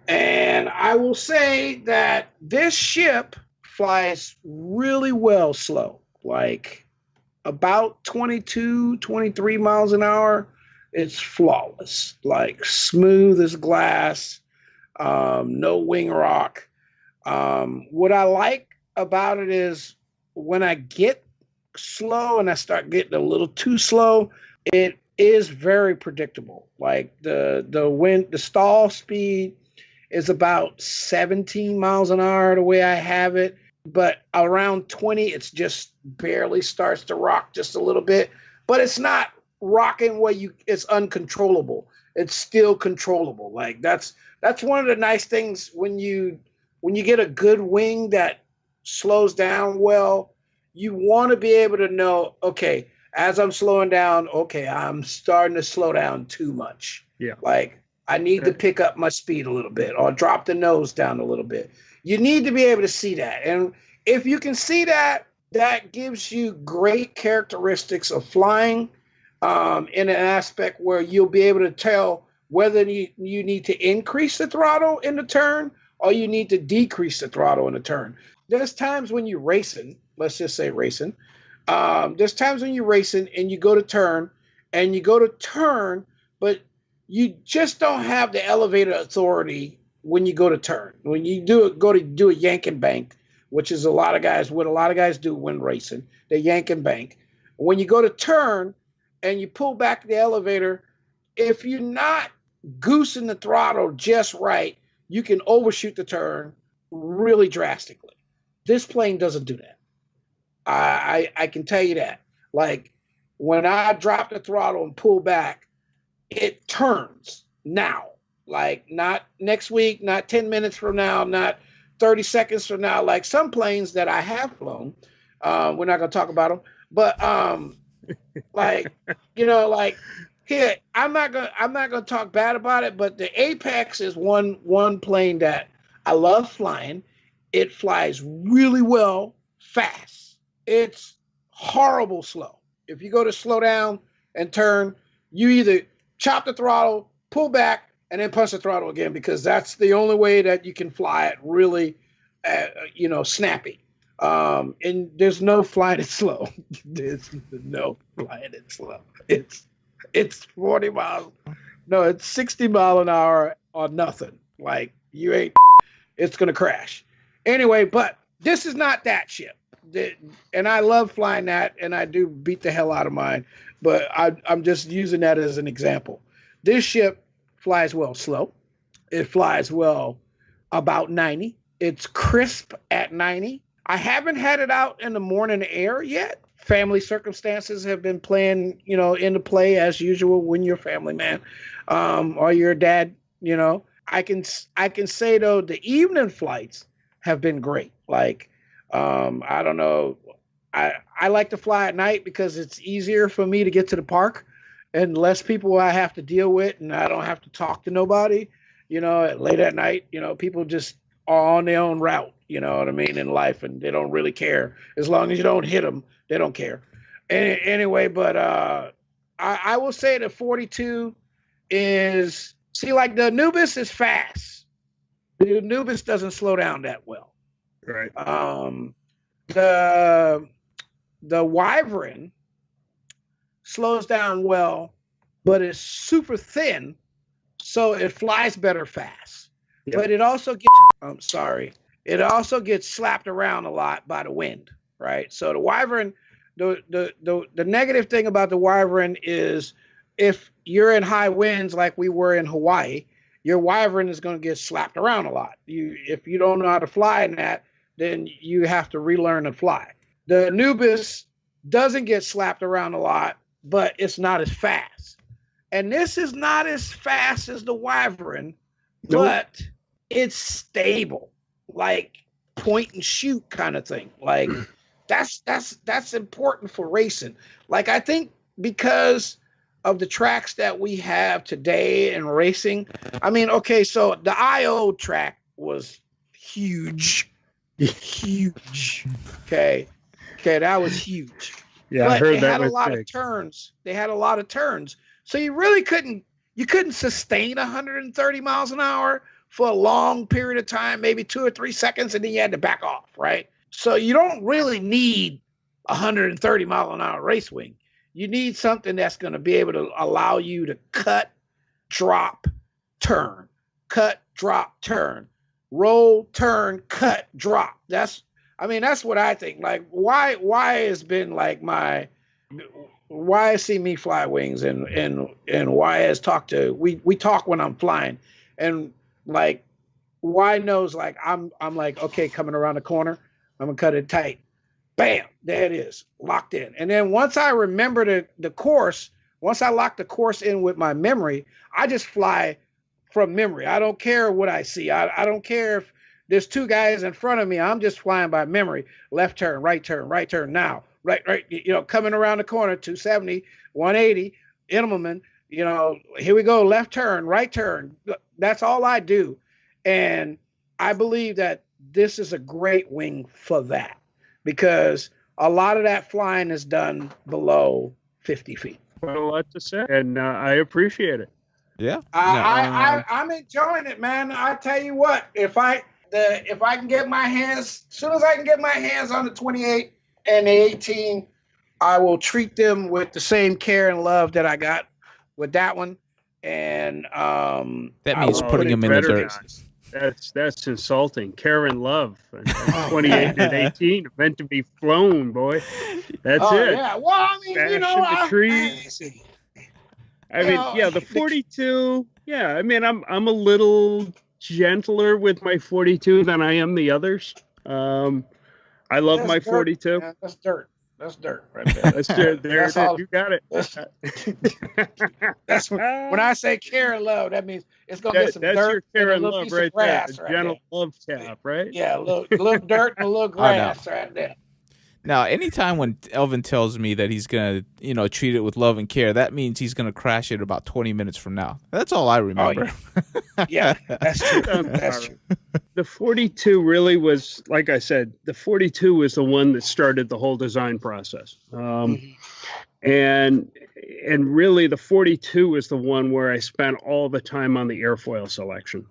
And I will say that this ship flies really well slow, like about 22, 23 miles an hour. It's flawless, like smooth as glass, no wing rock. What I like about it is when I get slow and I start getting a little too slow, it is very predictable. Like the stall speed is about 17 miles an hour the way I have it, but around 20 it's just barely starts to rock just a little bit, but it's not rocking where it's uncontrollable. It's still controllable. Like that's one of the nice things when you get a good wing that slows down well. You want to be able to know, okay, as I'm slowing down, okay, I'm starting to slow down too much. Yeah. Like I need to pick up my speed a little bit or drop the nose down a little bit. You need to be able to see that. And if you can see that, that gives you great characteristics of flying in an aspect where you'll be able to tell whether you need to increase the throttle in the turn or you need to decrease the throttle in the turn. There's times when you're racing, let's just say racing. There's times when you're racing and you go to turn, but you just don't have the elevator authority when you go to turn. When you go to do a yank and bank, which is what a lot of guys do when racing, they yank and bank. When you go to turn and you pull back the elevator, if you're not goosing the throttle just right, you can overshoot the turn really drastically. This plane doesn't do that. I can tell you that. Like when I drop the throttle and pull back, it turns now. Like not next week, not 10 minutes from now, not 30 seconds from now. Like some planes that I have flown, we're not gonna talk about them, but like like here, I'm not gonna talk bad about it, but the Apex is one plane that I love flying. It flies really well, fast. It's horrible slow. If you go to slow down and turn, you either chop the throttle, pull back, and then punch the throttle again, because that's the only way that you can fly it really, snappy. And there's no flying it slow. There's no flying it slow. It's 40 miles. No, it's 60 mile an hour or nothing. Like it's going to crash. Anyway, but this is not that ship. And I love flying that, and I do beat the hell out of mine. But I'm just using that as an example. This ship flies well slow. It flies well about 90. It's crisp at 90. I haven't had it out in the morning air yet. Family circumstances have been playing, into play as usual when you're a family man, or you're a dad. I can say though the evening flights have been great. Like I don't know, I like to fly at night because it's easier for me to get to the park and less people I have to deal with, and I don't have to talk to nobody. Late at night, people just are on their own route. You know what I mean, in life, and they don't really care as long as you don't hit them. They don't care. Anyway, but I will say the 42 is, like the Anubis is fast. The Anubis doesn't slow down that well. Right. The Wyvern slows down well, but it's super thin, so it flies better fast. Yep. But it also gets slapped around a lot by the wind, right? So the Wyvern, the negative thing about the Wyvern is if you're in high winds like we were in Hawaii your wyvern is going to get slapped around a lot. If you don't know how to fly in that, then you have to relearn to fly. The Anubis doesn't get slapped around a lot, but it's not as fast. And this is not as fast as the wyvern, but it's stable, like point and shoot kind of thing. Like that's important for racing. Like I think because of the tracks that we have today in racing, I mean, okay, so the IO track was huge. Huge. Okay, that was huge. Yeah, but I heard they that had a was lot big. of turns. They had a lot of turns. So you really couldn't sustain 130 miles an hour for a long period of time, maybe 2 or 3 seconds, and then you had to back off, right? So you don't really need 130 mile an hour race wing. You need something that's going to be able to allow you to cut, drop, turn, cut, drop, turn, roll, turn, cut, drop. That's what I think. Like why has been like why has seen me fly wings and why has talked to we talk when I'm flying, and like why knows like I'm like, okay, coming around the corner, I'm gonna cut it tight. Bam, there it is, locked in. And then once I remember the course, once I lock the course in with my memory, I just fly from memory. I don't care what I see. I don't care if there's 2 guys in front of me. I'm just flying by memory. Left turn, right turn now. Right, coming around the corner, 270, 180, Immelman, here we go, left turn, right turn. That's all I do. And I believe that this is a great wing for that, because a lot of that flying is done below 50 feet. Well, a lot to say, and I appreciate it. Yeah. I'm enjoying it, man. I tell you what, if I can get my hands, as soon as I can get my hands on the 28 and the 18, I will treat them with the same care and love that I got with that one. And that means putting them in the dirt. That's insulting. Care and love. 28 and 18 meant to be flown, boy. That's it. Yeah. Well, I mean, the trees. The 42. Yeah, I mean, I'm a little gentler with my 42 than I am the others. I love my 42. Yeah, that's dirt. That's dirt right there. That's dirt. There, you got it. That's when I say care and love, that means it's gonna get some that's dirt. That's your care and love right there. Grass A gentle love tap, right? Yeah, a little dirt and a little grass right there. Now, anytime when Elvin tells me that he's going to, treat it with love and care, that means he's going to crash it about 20 minutes from now. That's all I remember. Oh, yeah, that's true. That's true. The 42 really was, like I said, the 42 was the one that started the whole design process. And really the 42 was the one where I spent all the time on the airfoil selection.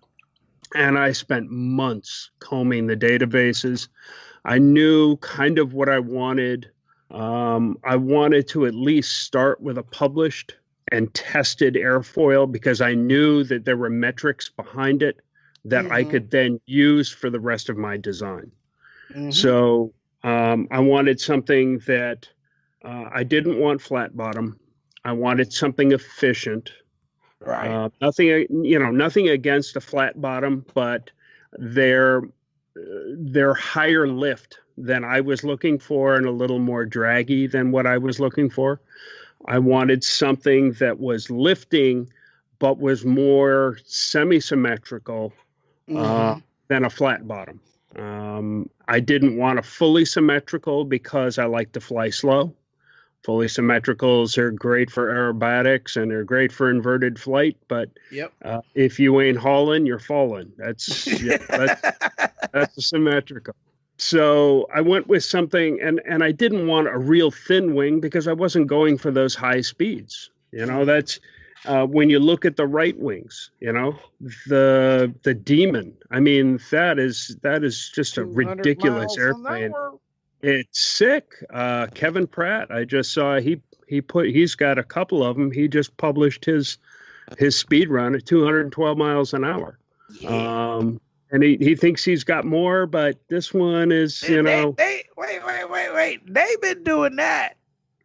And I spent months combing the databases. I knew kind of what I wanted. I wanted to at least start with a published and tested airfoil, because I knew that there were metrics behind it that I could then use for the rest of my design. So I wanted something that I didn't want flat bottom. I wanted something efficient. Right. Nothing against a flat bottom, but they're higher lift than I was looking for and a little more draggy than what I was looking for. I wanted something that was lifting, but was more semi-symmetrical than a flat bottom. I didn't want a fully symmetrical because I like to fly slow. Fully symmetricals are great for aerobatics and they're great for inverted flight, but if you ain't hauling, you're falling. That's a symmetrical. So I went with something, and I didn't want a real thin wing because I wasn't going for those high speeds. That's when you look at the right wings, the Demon. I mean, that is just a ridiculous airplane. It's sick. Kevin Pratt, I just saw he's got a couple of them. He just published his speed run at 212 miles an hour. Yeah. And he thinks he's got more, but this one is, Wait. They've been doing that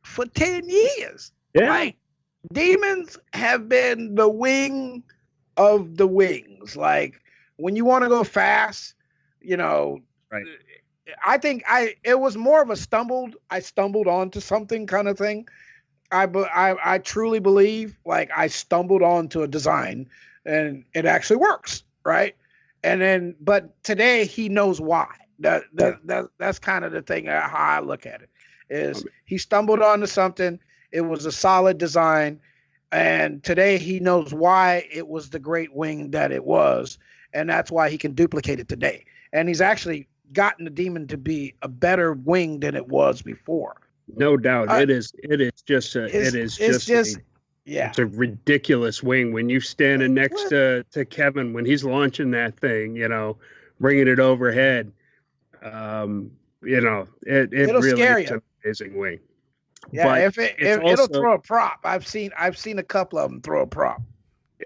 for 10 years. Yeah. Like, Demons have been the wing of the wings. Like when you want to go fast, Right. I think it was more of a I stumbled onto something kind of thing. I truly believe like I stumbled onto a design and it actually works, right? But today he knows why. That's kind of the thing how I look at it is he stumbled onto something. It was a solid design, and today he knows why it was the great wing that it was, and that's why he can duplicate it today. And he's actually gotten the Demon to be a better wing than it was before. No doubt, it is. It's a ridiculous wing. When you standing next to Kevin when he's launching that thing, bringing it overhead, it really scare is you. an amazing wing. Yeah, but it'll throw a prop. I've seen a couple of them throw a prop.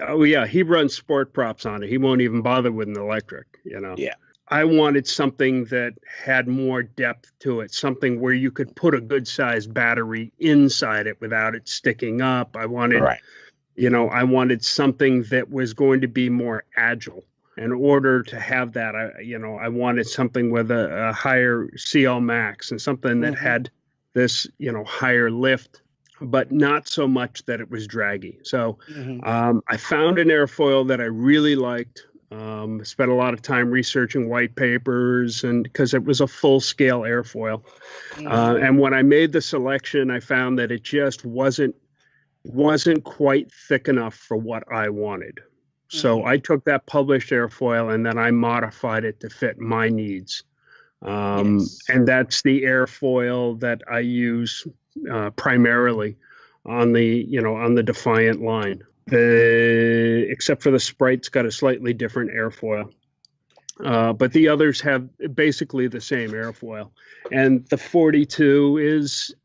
Oh yeah, he runs sport props on it. He won't even bother with an electric. Yeah. I wanted something that had more depth to it, something where you could put a good sized battery inside it without it sticking up. I wanted, I wanted something that was going to be more agile. In order to have that, I wanted something with a higher CL max and something that had this, higher lift, but not so much that it was draggy. So I found an airfoil that I really liked. Spent a lot of time researching white papers and because it was a full-scale airfoil. And when I made the selection, I found that it just wasn't quite thick enough for what I wanted. So I took that published airfoil and then I modified it to fit my needs. And that's the airfoil that I use primarily on the Defiant line. Except for the Sprite's got a slightly different airfoil. But the others have basically the same airfoil. And the 42 is,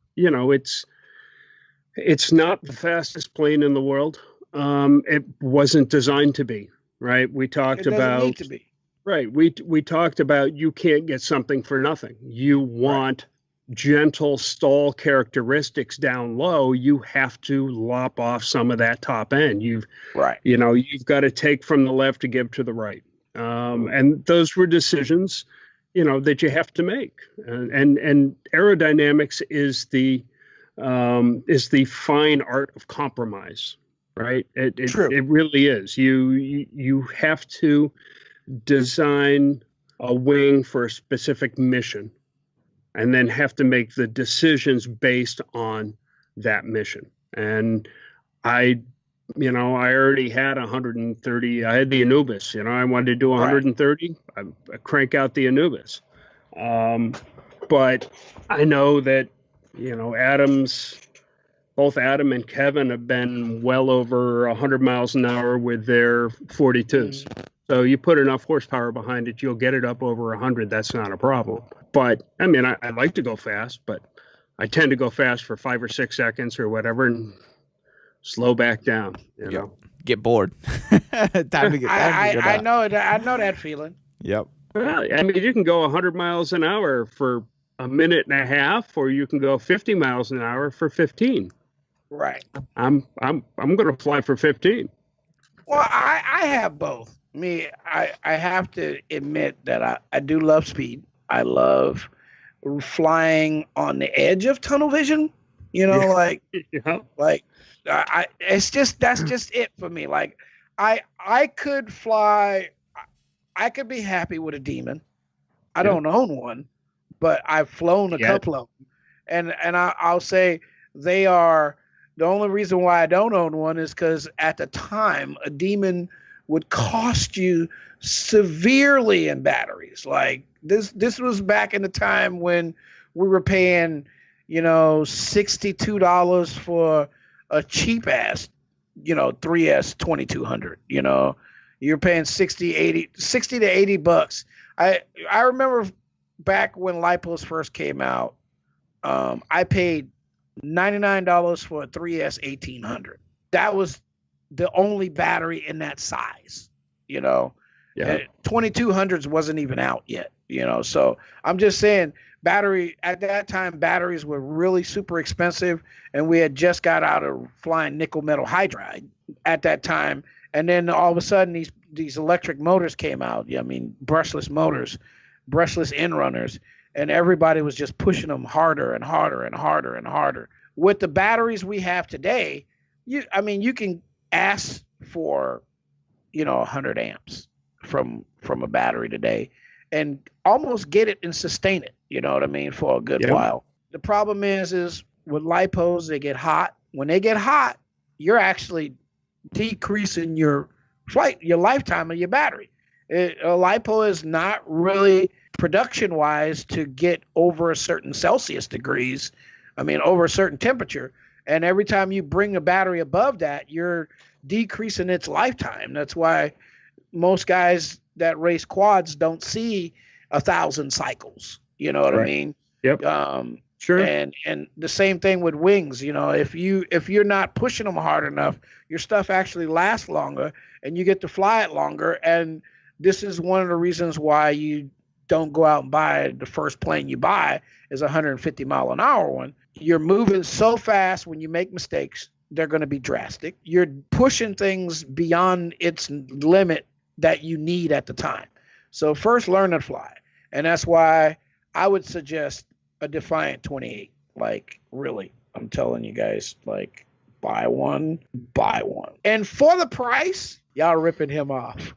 it's not the fastest plane in the world. It wasn't designed to be, right? We talked about need to be. Right. We talked about you can't get something for nothing. You want gentle stall characteristics down low. You have to lop off some of that top end. You've got to take from the left to give to the right. And those were decisions, that you have to make. And aerodynamics is the fine art of compromise, right? It really is. You have to design a wing for a specific mission and then have to make the decisions based on that mission. And I already had 130. I had the Anubis, I wanted to do 130. I crank out the Anubis. But I know that, both Adam and Kevin have been well over 100 miles an hour with their 42s. So you put enough horsepower behind it, you'll get it up over 100. That's not a problem. But I like to go fast, but I tend to go fast for 5 or 6 seconds or whatever and slow back down. Get bored. Time to get I know that feeling. Yep. Well, you can go 100 miles an hour for a minute and a half, or you can go 50 miles an hour for 15. Right. I'm going to fly for 15. Well, I have both. I have to admit that I do love speed. I love flying on the edge of tunnel vision. That's just it for me. Like I could fly. I could be happy with a Demon. I don't own one, but I've flown a couple of them, and I'll say they are. The only reason why I don't own one is because at the time a Demon would cost you severely in batteries. Like this was back in the time when we were paying, $62 for a cheap ass, 3S 2200. You're paying 60 to 80 bucks. I remember back when Lipos first came out, I paid $99 for a 3S 1800. That was the only battery in that size, 2200s wasn't even out yet, so I'm just saying at that time, batteries were really super expensive, and we had just got out of flying nickel metal hydride at that time, And then all of a sudden, these electric motors came out. I mean, brushless motors, brushless end runners, and everybody was just pushing them harder and harder and harder and harder. With the batteries we have today, you can ask for 100 amps from a battery today, and almost get it and sustain it. You know what I mean, for a good while. The problem is with lipos, they get hot. When they get hot, you're actually decreasing your lifetime of your battery. A lipo is not really production wise to get over a certain Celsius degrees. I mean, over a certain temperature. And every time you bring a battery above that, you're decreasing its lifetime. That's why most guys that race quads don't see 1,000 cycles. You know what I mean? Yep. Sure. And the same thing with wings. If you're not pushing them hard enough, your stuff actually lasts longer and you get to fly it longer. And this is one of the reasons why you don't go out and buy the first plane you buy is a 150 mile an hour one. You're moving so fast when you make mistakes, they're going to be drastic. You're pushing things beyond its limit that you need at the time. So first learn to fly. And that's why I would suggest a Defiant 28. Like, really, I'm telling you guys, like, buy one. And for the price, y'all ripping him off.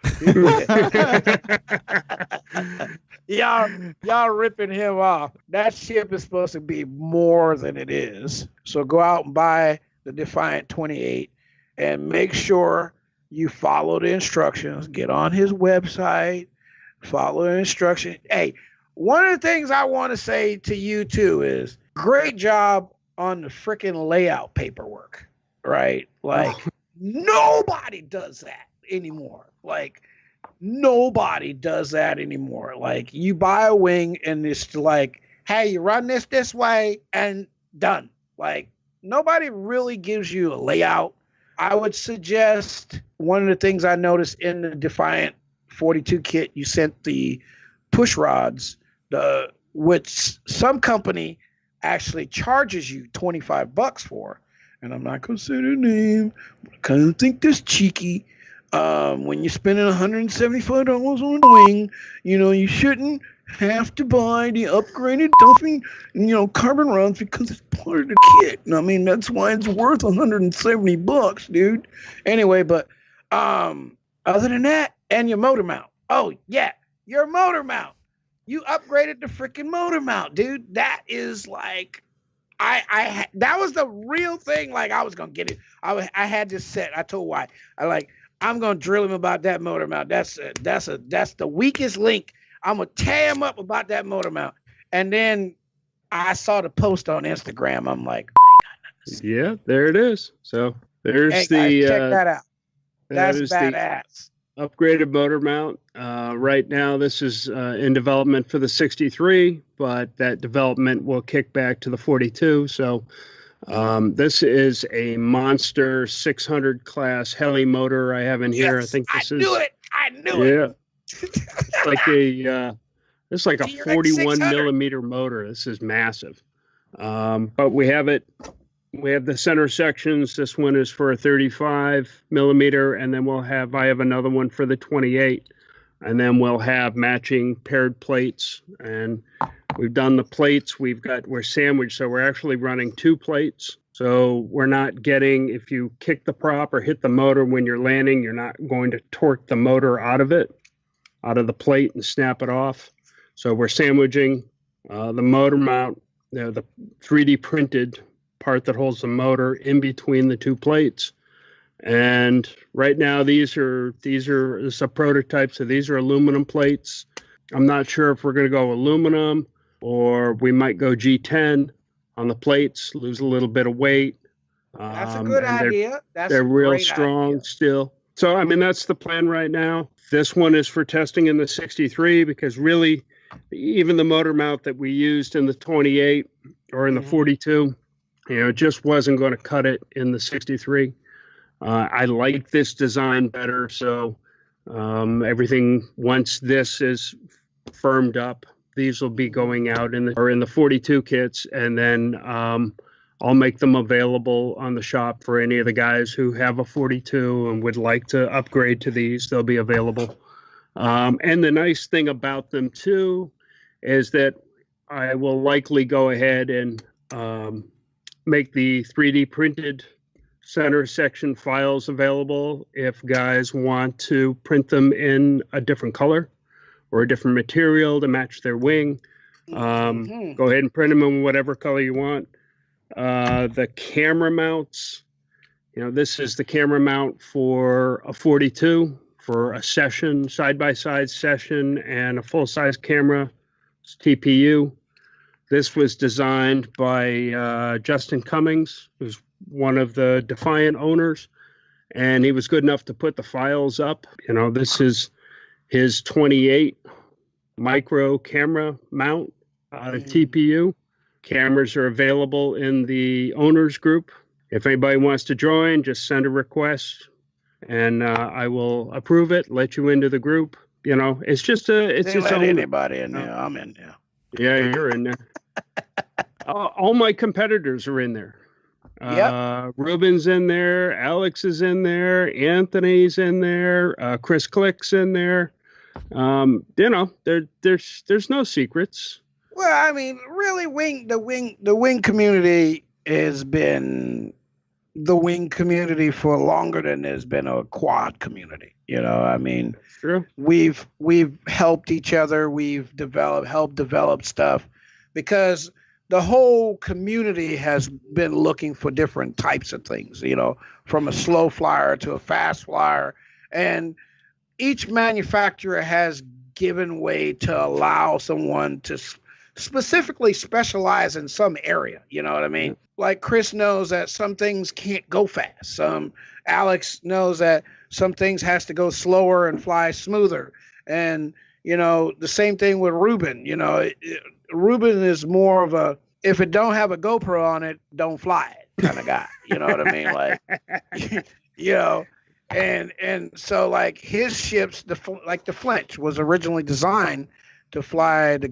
y'all ripping him off. That ship is supposed to be more than it is. So go out and buy the Defiant 28 and make sure you follow the instructions. Get on his website, follow the instructions. Hey, one of the things I want to say to you too is great job on the freaking layout paperwork, right? Like nobody does that anymore. Like nobody does that anymore. Like you buy a wing and it's like, hey, you run this way and done. Like nobody really gives you a layout. I would suggest one of the things I noticed in the Defiant 42 kit, you sent the push rods, which some company actually charges you $25 for. And I'm not going to say their name. I kind of think that's cheeky. When you're spending $175 on a wing, you shouldn't have to buy the upgraded dumping, carbon rods because it's part of the kit. And I mean, that's why it's worth $170, dude. Anyway, but other than that, and your motor mount. Oh, yeah, your motor mount. You upgraded the freaking motor mount, dude. That is like, that was the real thing. Like I was gonna get it. I had this set. I told why. I'm gonna drill him about that motor mount. That's the weakest link. I'm gonna tear him up about that motor mount. And then I saw the post on Instagram. I'm like, oh my goodness. Yeah, there it is. So there's hey, guys, check that out. That's badass. Upgraded motor mount. Right now, this is in development for the 63, but that development will kick back to the 42. So this is a monster 600 class heli motor I have in here. Yes, I think this I knew it. Yeah. It's like a 41 millimeter motor. This is massive. But we have it. We have the center sections. This one is for a 35 millimeter, and then I have another one for the 28, and then we'll have matching paired plates. And we've done the plates. We're sandwiched, so we're actually running 2 plates. So we're not getting, if you kick the prop or hit the motor when you're landing, you're not going to torque the motor out of the plate and snap it off. So we're sandwiching the motor mount, the 3D printed part that holds the motor in between the 2 plates. And right now this is a prototype, so these are aluminum plates. I'm not sure if we're going to go aluminum or we might go G10 on the plates, lose a little bit of weight. That's a good idea. They're real strong still. So I mean, that's the plan right now. This one is for testing in the 63 because really even the motor mount that we used in the 28 or in the 42, it just wasn't going to cut it in the 63. I like this design better. So everything, once this is firmed up, these will be going out in the 42 kits. And then I'll make them available on the shop for any of the guys who have a 42 and would like to upgrade to these. They'll be available. And the nice thing about them too is that I will likely go ahead and make the 3D printed center section files available if guys want to print them in a different color or a different material to match their wing. Go ahead and print them in whatever color you want. The camera mounts, this is the camera mount for a 42 for a session, side-by-side session, and a full-size camera. It's TPU. This was designed by Justin Cummings, who's one of the Defiant owners, and he was good enough to put the files up. This is his 28 micro camera mount out of TPU. Cameras are available in the owners group. If anybody wants to join, just send a request, and I will approve it, let you into the group. It's just it's its own. Anybody in there? I'm in there. Yeah, you're in there. All my competitors are in there. Ruben's in there. Alex is in there. Anthony's in there. Chris Click's in there. There's no secrets. Well, I mean, really, the wing community has been the wing community for longer than there's been a quad community. I mean, true. We've helped each other. We've helped develop stuff because the whole community has been looking for different types of things, from a slow flyer to a fast flyer. And each manufacturer has given way to allow someone to specifically specialize in some area. You know what I mean? Like Chris knows that some things can't go fast. Alex knows that some things has to go slower and fly smoother. And, the same thing with Ruben. Ruben is more of a, if it don't have a GoPro on it, don't fly it kind of guy. You know what I mean? Like, and so like his ships, the Flinch was originally designed to fly the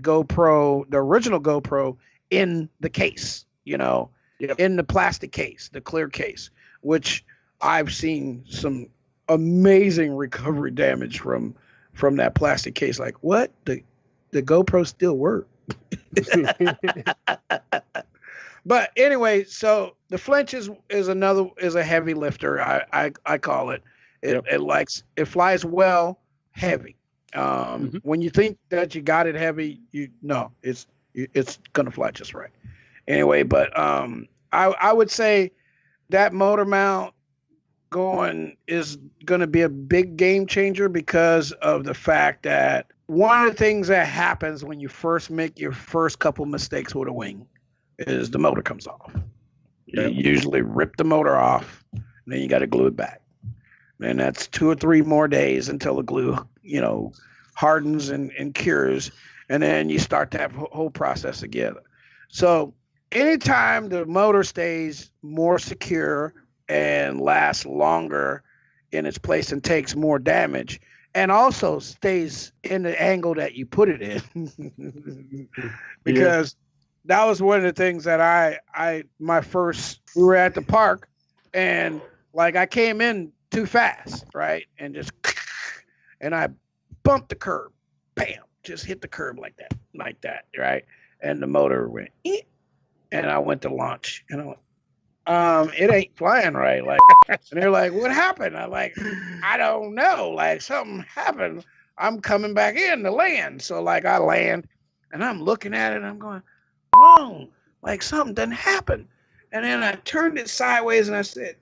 original GoPro in the case, in the plastic case, the clear case, which I've seen some amazing recovery damage from that plastic case. Like, what? The GoPro still work. But anyway, so the Flinch is a heavy lifter. I call it. It flies well, heavy. When you think that you got it heavy, it's gonna fly just right. Anyway, but I would say that motor mount is gonna be a big game changer because of the fact that one of the things that happens when you first make your first couple mistakes with a wing is the motor comes off. You usually rip the motor off, and then you got to glue it back. And that's 2 or 3 more days until the glue, hardens and cures. And then you start that whole process again. So anytime the motor stays more secure and lasts longer in its place and takes more damage, and also stays in the angle that you put it in, because that was one of the things that we were at the park, and like I came in too fast, right? And I bumped the curb, bam, just hit the curb like that, right? And the motor went, and I went to launch, and I went, it ain't flying right. Like, and they're like, what happened? I'm like, I don't know. Like, something happened. I'm coming back in to land. So like I land and I'm looking at it and I'm going, wrong. Like something didn't happen. And then I turned it sideways and I said,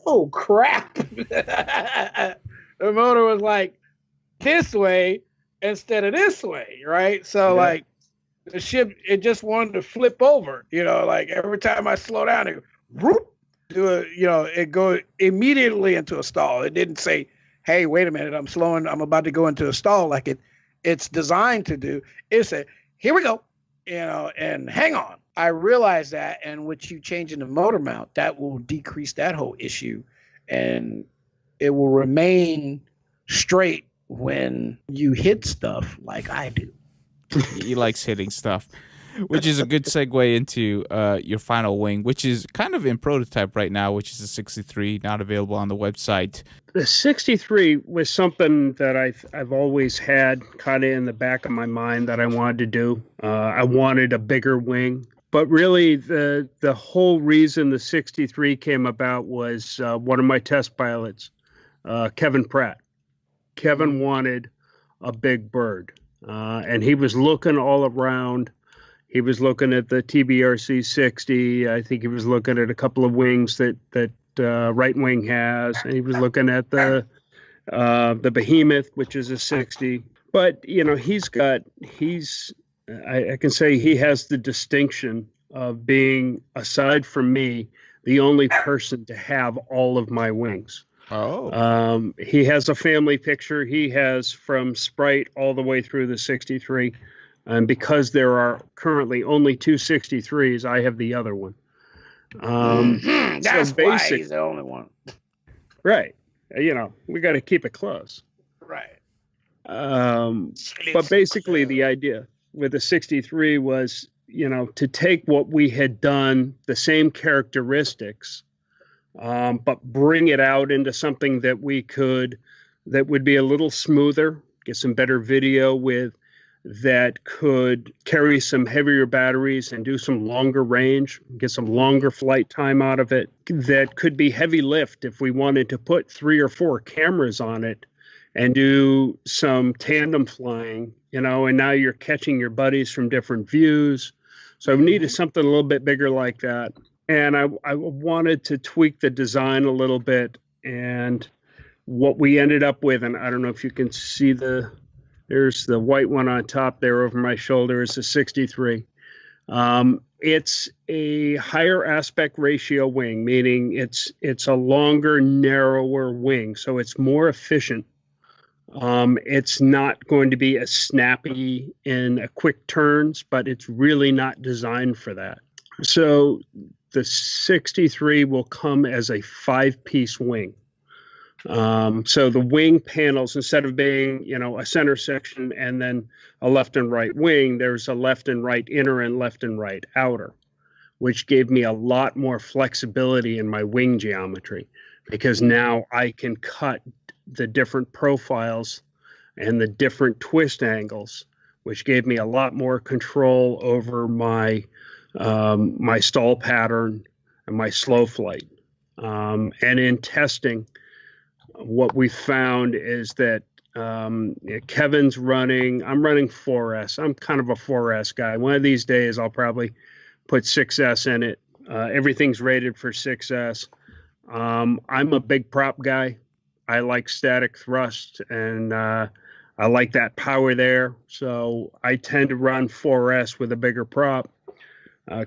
oh crap. The motor was like this way instead of this way, right? So like the ship, it just wanted to flip over, like every time I slow down, it whoop, it go immediately into a stall. It didn't say, hey, wait a minute, I'm about to go into a stall like it's designed to do. It said, here we go, and hang on. I realized that, and with you changing the motor mount, that will decrease that whole issue, and it will remain straight when you hit stuff like I do. He likes hitting stuff. Which is a good segue into your final wing, which is kind of in prototype right now, which is a 63, not available on the website. The 63 was something that I've always had kind of in the back of my mind that I wanted to do. I wanted a bigger wing. But really, the whole reason the 63 came about was one of my test pilots, Kevin Pratt. Kevin wanted a big bird, and he was looking all around. He was looking at the TBRC 60. I think he was looking at a couple of wings that Right Wing has, and he was looking at the Behemoth, which is a 60. But I can say he has the distinction of being, aside from me, the only person to have all of my wings. Oh. He has a family picture. He has from Sprite all the way through the 63. And because there are currently only two 63s, I have the other one. That's why he's the only one. Right. We got to keep it close. Right. But basically the idea with the 63 was, to take what we had done, the same characteristics, but bring it out into something that would be a little smoother, get some better video with, that could carry some heavier batteries and do some longer range, get some longer flight time out of it, that could be heavy lift if we wanted to put 3 or 4 cameras on it and do some tandem flying, and now you're catching your buddies from different views. So I needed something a little bit bigger like that. And I wanted to tweak the design a little bit. And what we ended up with, and I don't know if you can see there's the white one on top there over my shoulder, is a 63. It's a higher aspect ratio wing, meaning it's a longer, narrower wing. So it's more efficient. It's not going to be as snappy in a quick turns, but it's really not designed for that. So the 63 will come as a 5-piece wing. So the wing panels, instead of being, a center section and then a left and right wing, there's a left and right inner and left and right outer, which gave me a lot more flexibility in my wing geometry, because now I can cut the different profiles and the different twist angles, which gave me a lot more control over my my stall pattern and my slow flight. And in testing, what we found is that Kevin's I'm running 4S. I'm kind of a 4S guy. One of these days, I'll probably put 6S in it. Everything's rated for 6S. I'm a big prop guy. I like static thrust, and I like that power there. So I tend to run 4S with a bigger prop.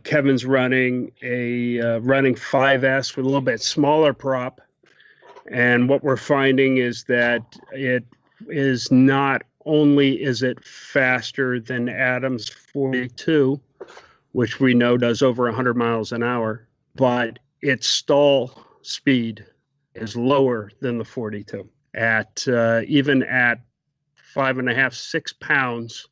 Kevin's running 5S with a little bit smaller prop. And what we're finding is that it is not only is it faster than Adam's 42, which we know does over 100 miles an hour, but its stall speed is lower than the 42. Even at 5.5, 6 pounds,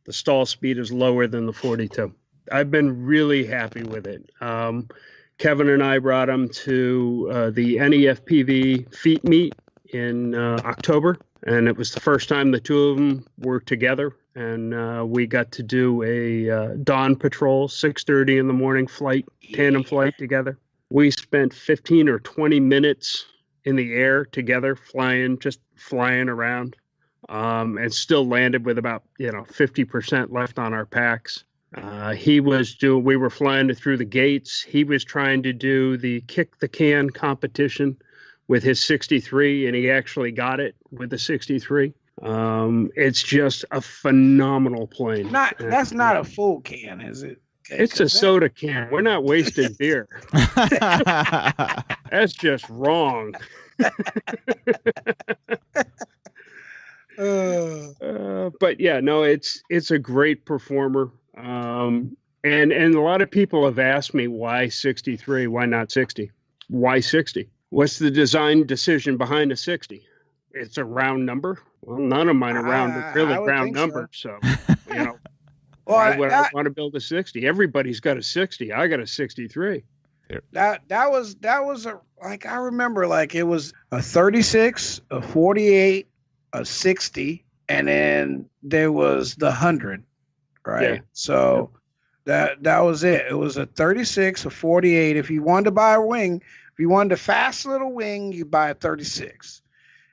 the stall speed is lower than the 42. I've been really happy with it. Kevin and I brought him to the NEFPV feet meet in October, and it was the first time the two of them were together, and we got to do a dawn patrol, 6:30 in the morning flight, tandem flight together. We spent 15 or 20 minutes in the air together, just flying around, and still landed with about 50% left on our packs. We were flying through the gates. He was trying to do the kick the can competition with his 63, and he actually got it with the 63. It's just a phenomenal plane. That's not a full can, is it? It's a soda can. We're not wasting beer. That's just wrong. But yeah, no, it's a great performer. And a lot of people have asked me, why 63? Why not 60? Why 60? What's the design decision behind a 60? It's a round number. Well, none of mine are round numbers. So Well, Why would I want to build a 60? Everybody's got a 60. I got a 63. That was like, I remember, like, it was a 36, a 48, a 60, and then there was the 100, right? Yeah. So that was it. It was a 36, a 48. If you wanted to buy a wing, if you wanted a fast little wing, you buy a 36.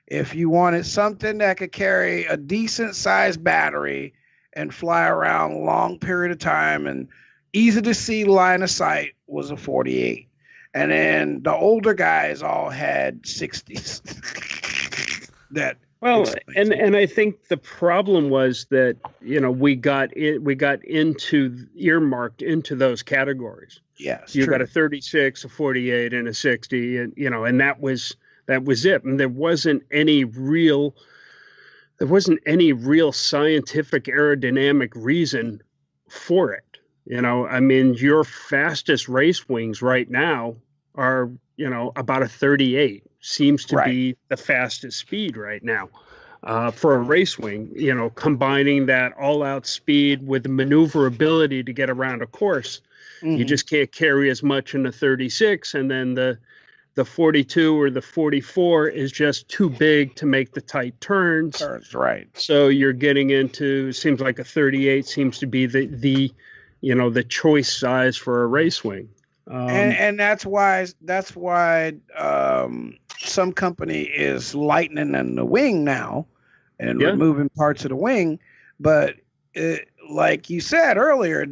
If you wanted something that could carry a decent sized battery and fly around a long period of time and easy to see line of sight, was a 48. And then the older guys all had 60s. And I think the problem was that, we got earmarked into those categories. Yes. You got a 36, a 48, and a 60, and and that was it. And there wasn't any real scientific aerodynamic reason for it. Your fastest race wings right now are, about a 38 seems to be the fastest speed right now for a race wing, combining that all out speed with the maneuverability to get around a course. Mm-hmm. You just can't carry as much in the 36. And then the 42 or the 44 is just too big to make the tight turns. Right. So you're getting into, seems like a 38 seems to be the choice size for a race wing. And that's why some company is lightening the wing now and removing parts of the wing. But like you said earlier,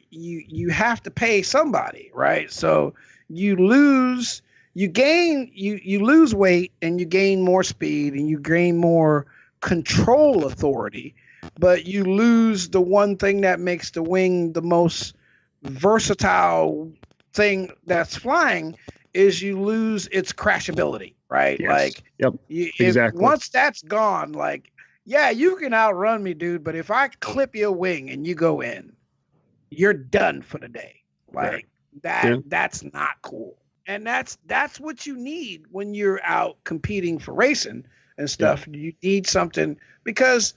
you have to pay somebody, right? So you lose weight and you gain more speed and you gain more control authority, but you lose the one thing that makes the wing the most versatile thing that's flying, is you lose its crashability, right? Yes. Like, exactly. Once that's gone, like, yeah, you can outrun me, dude, but if I clip your wing and you go in, you're done for the day. Like that's not cool. And that's what you need when you're out competing for racing and stuff. Yeah. You need something because,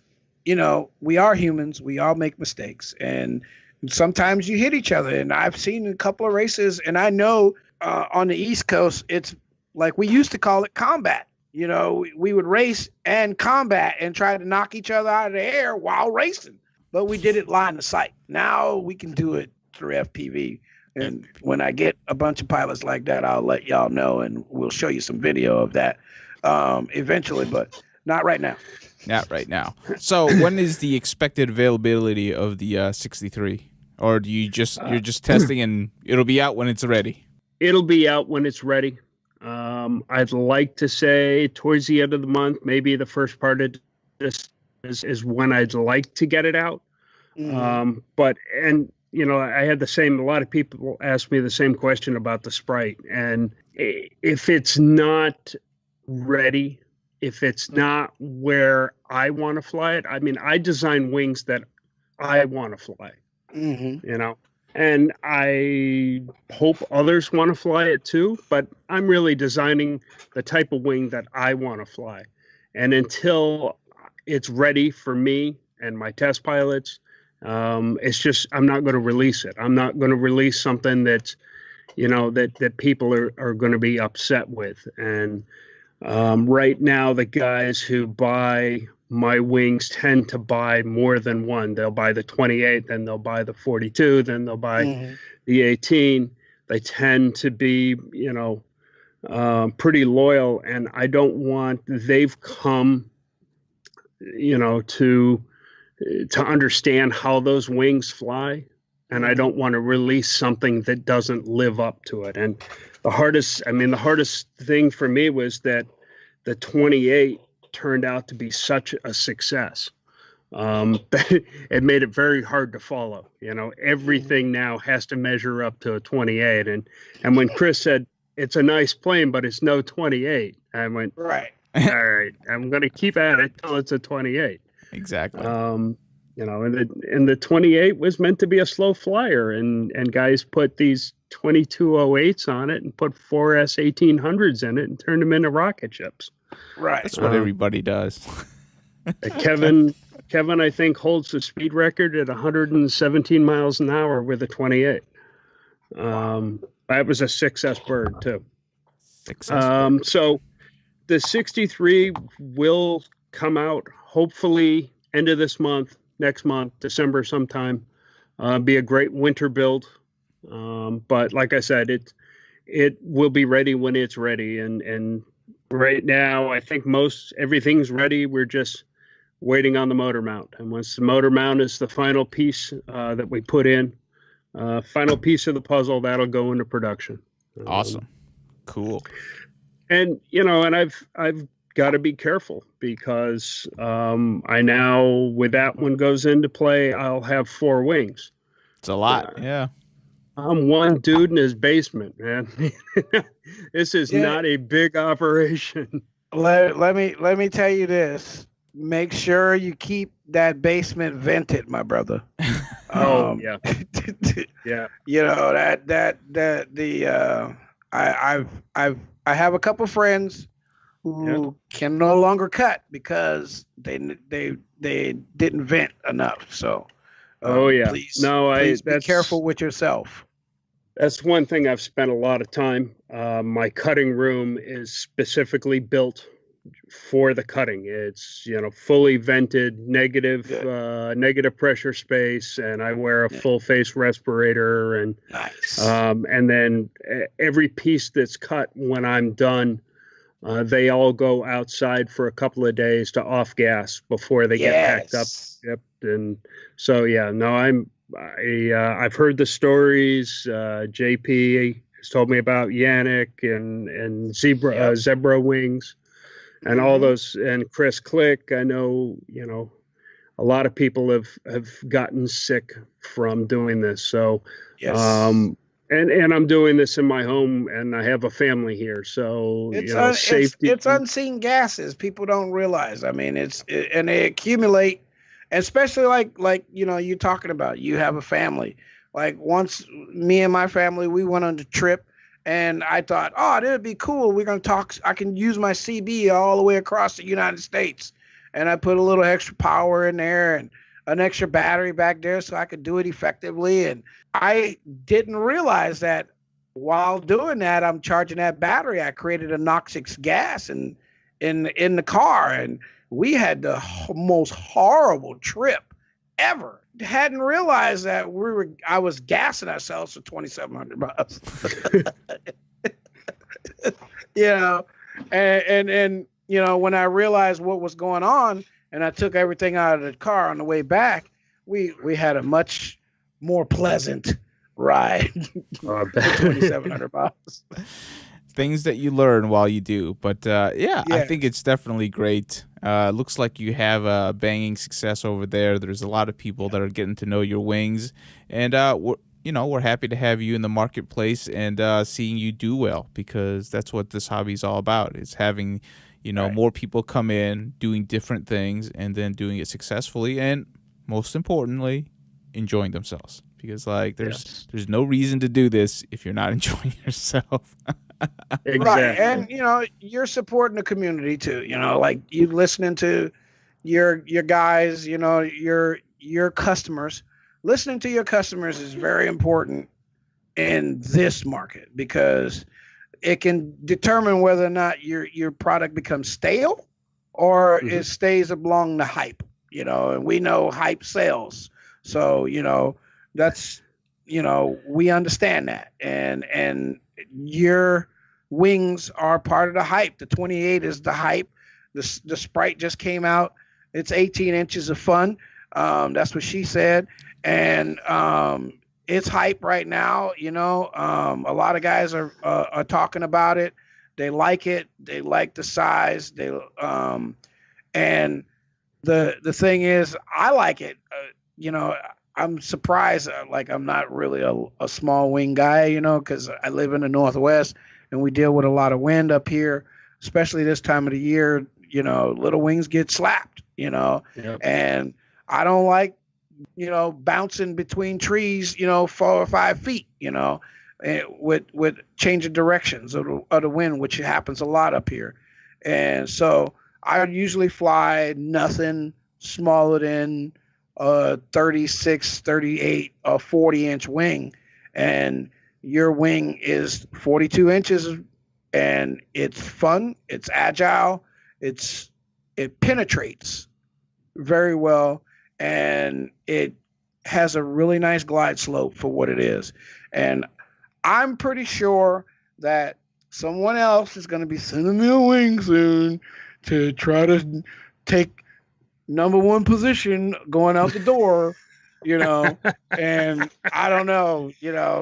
we are humans. We all make mistakes. And sometimes you hit each other. And I've seen a couple of races, and I know on the East Coast, it's like we used to call it combat. We would race and combat and try to knock each other out of the air while racing. But we did it line of sight. Now we can do it through FPV. And when I get a bunch of pilots like that, I'll let y'all know, and we'll show you some video of that eventually, but not right now. Not right now. So when is the expected availability of the 63? Or do you're just testing and it'll be out when it's ready? It'll be out when it's ready. I'd like to say towards the end of the month, maybe the first part of this is when I'd like to get it out. Mm-hmm. I had a lot of people ask me the same question about the Sprite. And if it's not ready, if it's not where I want to fly it, I design wings that I want to fly, and I hope others want to fly it too, but I'm really designing the type of wing that I want to fly. And until it's ready for me and my test pilots, it's just, I'm not going to release it. I'm not going to release something that's, that people are going to be upset with. And right now, the guys who buy my wings tend to buy more than one. They'll buy the 28, then they'll buy the 42, then they'll buy the 18. They tend to be, pretty loyal. And I don't want, they've come, to understand how those wings fly. And I don't want to release something that doesn't live up to it. And the hardest thing for me was that the 28 turned out to be such a success. It made it very hard to follow. Everything now has to measure up to a 28. And when Chris said, it's a nice plane, but it's no 28, I went, right. All right, I'm going to keep at it till it's a 28. Exactly. And the 28 was meant to be a slow flyer, and guys put these 2208s on it and put 4S 1800s in it and turned them into rocket ships. Right. That's what everybody does. Kevin Kevin, I think, holds the speed record at 117 miles an hour with a 28. That was a 6S bird, too. So the 63 will come out hopefully end of this month, next month, December sometime. Be a great winter build. But like I said, it will be ready when it's ready. And right now, I think everything's ready. We're just waiting on the motor mount. And once the motor mount is the final piece that we put in, final piece of the puzzle, that'll go into production. Awesome. Cool. And, and I've got to be careful because I now, with that one goes into play, I'll have 4 wings. It's a lot. Yeah. I'm one dude in his basement, man. This is not a big operation. Let me tell you this. Make sure you keep that basement vented, my brother. Yeah. I have a couple friends who can no longer cut because they didn't vent enough. So please be careful with yourself. That's one thing I've spent a lot of time. My cutting room is specifically built for the cutting. It's fully vented, negative pressure space, and I wear a full face respirator. And nice. And then every piece that's cut when I'm done, they all go outside for a couple of days to off gas before they get packed up. Yep. And so I've heard the stories. JP has told me about Yannick and zebra wings. And all those, and Chris Click, I know, a lot of people have gotten sick from doing this. So, yes. And I'm doing this in my home, and I have a family here. So, safety. It's unseen gases. People don't realize. I mean, and they accumulate, especially like you're talking about. You have a family. Like once, me and my family, we went on a trip. And I thought, that'd be cool. We're going to talk. I can use my CB all the way across the United States. And I put a little extra power in there and an extra battery back there so I could do it effectively. And I didn't realize that while doing that, I'm charging that battery. I created a noxious gas in the car. And we had the most horrible trip ever. Hadn't realized that I was gassing ourselves for 2,700 miles. And when I realized what was going on and I took everything out of the car on the way back, we had a much more pleasant ride for 2,700 miles. Things that you learn while you do. But I think it's definitely great. Looks like you have a banging success over there. There's a lot of people that are getting to know your wings. And, we're happy to have you in the marketplace and seeing you do well, because that's what this hobby is all about. It's having, more people come in, doing different things, and then doing it successfully. And most importantly, enjoying themselves. Because, there's no reason to do this if you're not enjoying yourself. Exactly. Right. And you're supporting the community too, like you listening to your guys, your customers. Listening to your customers is very important in this market because it can determine whether or not your product becomes stale or it stays along the hype, and we know hype sells. So, that's, we understand that. And your wings are part of the hype. The 28 is the hype. The Sprite just came out. It's 18 inches of fun. That's what she said. And it's hype right now. A lot of guys are talking about it. They like it. They like the size. And the thing is, I like it. I'm surprised. I'm not really a small wing guy, because I live in the Northwest. And we deal with a lot of wind up here, especially this time of the year. Little wings get slapped, Yep. And I don't like, bouncing between trees, 4 or 5 feet, with changing directions of the wind, which happens a lot up here. And so I usually fly nothing smaller than a 36, 38, or 40-inch wing, and your wing is 42 inches, and it's fun, it's agile, it penetrates very well, and it has a really nice glide slope for what it is. And I'm pretty sure that someone else is going to be sending me a wing soon to try to take number one position going out the door, and I don't know,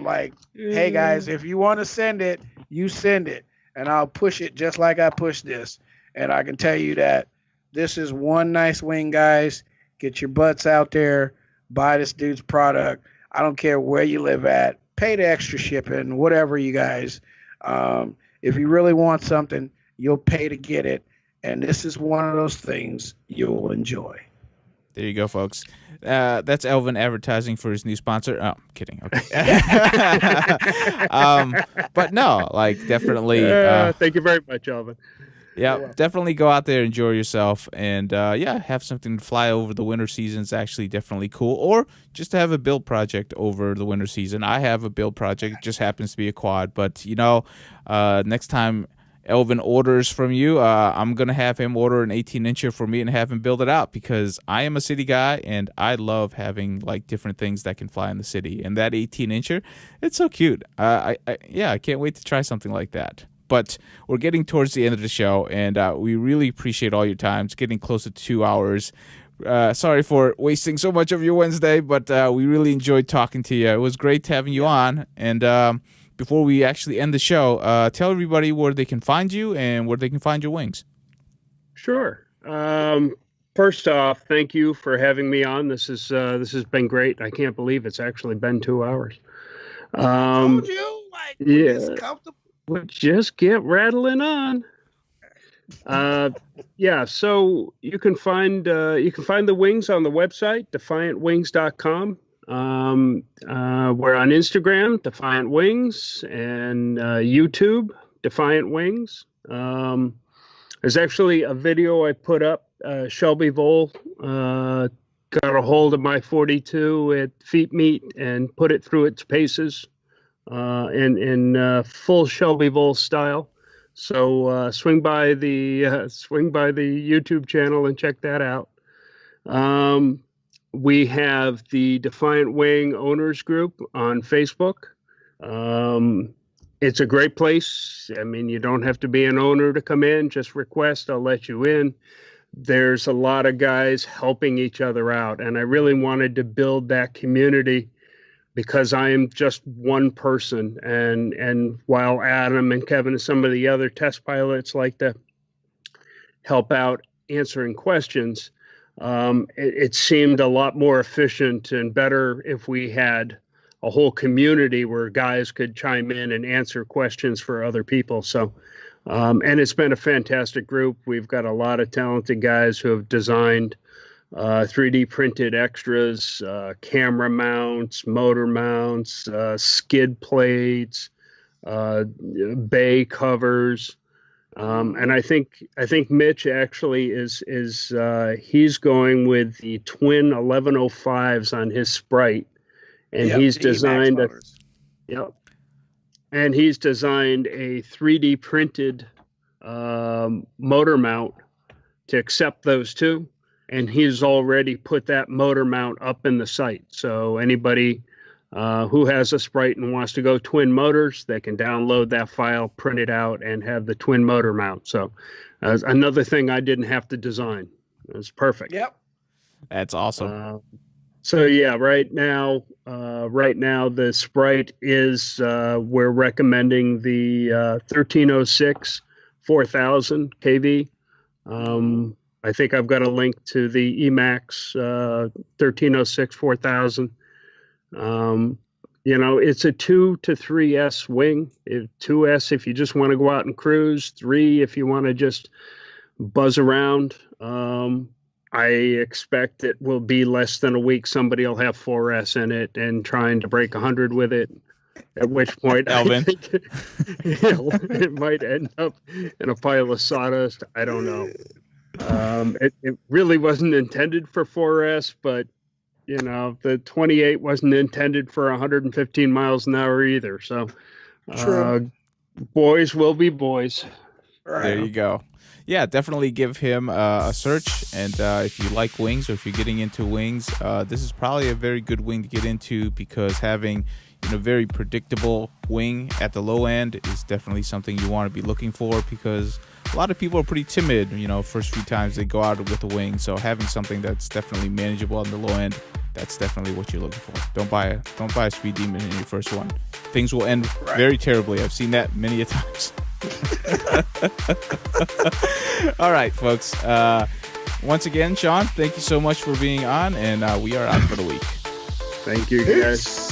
like, hey guys, if you want to send it, you send it, and I'll push it just like I push this. And I can tell you that this is one nice wing, guys. Get your butts out there, buy this dude's product. I don't care where you live at, pay the extra shipping, whatever, you guys. If you really want something, you'll pay to get it. And this is one of those things you'll enjoy. There you go, folks. That's Elvin advertising for his new sponsor. Oh, I'm kidding. Okay. But no, like, definitely. Thank you very much, Elvin. Yeah, definitely go out there, enjoy yourself, and have something to fly over the winter season is actually definitely cool. Or just to have a build project over the winter season. I have a build project. It just happens to be a quad. But, next time Elvin orders from you, I'm going to have him order an 18-incher for me and have him build it out, because I am a city guy and I love having like different things that can fly in the city. And that 18-incher, it's so cute. I can't wait to try something like that. But we're getting towards the end of the show, and we really appreciate all your time. It's getting close to 2 hours. Sorry for wasting so much of your Wednesday, but we really enjoyed talking to you. It was great having you on. And before we actually end the show, tell everybody where they can find you and where they can find your wings. Sure. First off, thank you for having me on. This has been great. I can't believe it's actually been 2 hours. Told you, like, it's comfortable. We'll just get rattling on. So you can find the wings on the website, defiantwings.com. We're on Instagram, Defiant Wings, and YouTube, Defiant Wings. There's actually a video I put up. Shelby Vole got a hold of my 42 at Feet Meet and put it through its paces. In full Shelby Vole style. So swing by the YouTube channel and check that out. We have the Defiant Wing Owners Group on Facebook. It's a great place. I mean, you don't have to be an owner to come in. Just request, I'll let you in. There's a lot of guys helping each other out, and I really wanted to build that community, because I am just one person, and while Adam and Kevin and some of the other test pilots like to help out answering questions, it seemed a lot more efficient and better if we had a whole community where guys could chime in and answer questions for other people. So, and it's been a fantastic group. We've got a lot of talented guys who have designed 3D printed extras, camera mounts, motor mounts, skid plates, bay covers, and I think Mitch actually is he's going with the twin 1105s on his Sprite, and he's designed and he's designed a 3D printed motor mount to accept those two. And he's already put that motor mount up in the site. So anybody who has a Sprite and wants to go twin motors, they can download that file, print it out, and have the twin motor mount. So another thing I didn't have to design. It was perfect. Yep. That's awesome. Right now the Sprite is, we're recommending the 1306 4000 kV. I think I've got a link to the Emax 1306 4000. It's a 2 to 3S wing. 2S if you just want to go out and cruise. 3 if you want to just buzz around. I expect it will be less than a week. Somebody will have 4S in it and trying to break 100 with it. At which point, Elvin, I think it might end up in a pile of sawdust. I don't know. It really wasn't intended for 4S, but the 28 wasn't intended for 115 miles an hour either. So, boys will be boys. Right. There you go. Yeah, definitely give him a search. And if you like wings, or if you're getting into wings, this is probably a very good wing to get into, because having very predictable wing at the low end is definitely something you want to be looking for, because a lot of people are pretty timid, first few times they go out with a wing. So having something that's definitely manageable on the low end, that's definitely what you're looking for. Don't buy a Speed Demon in your first one. Things will end very terribly. I've seen that many a times. All right, folks. Once again, Shawn, thank you so much for being on, and we are out for the week. Thank you, guys.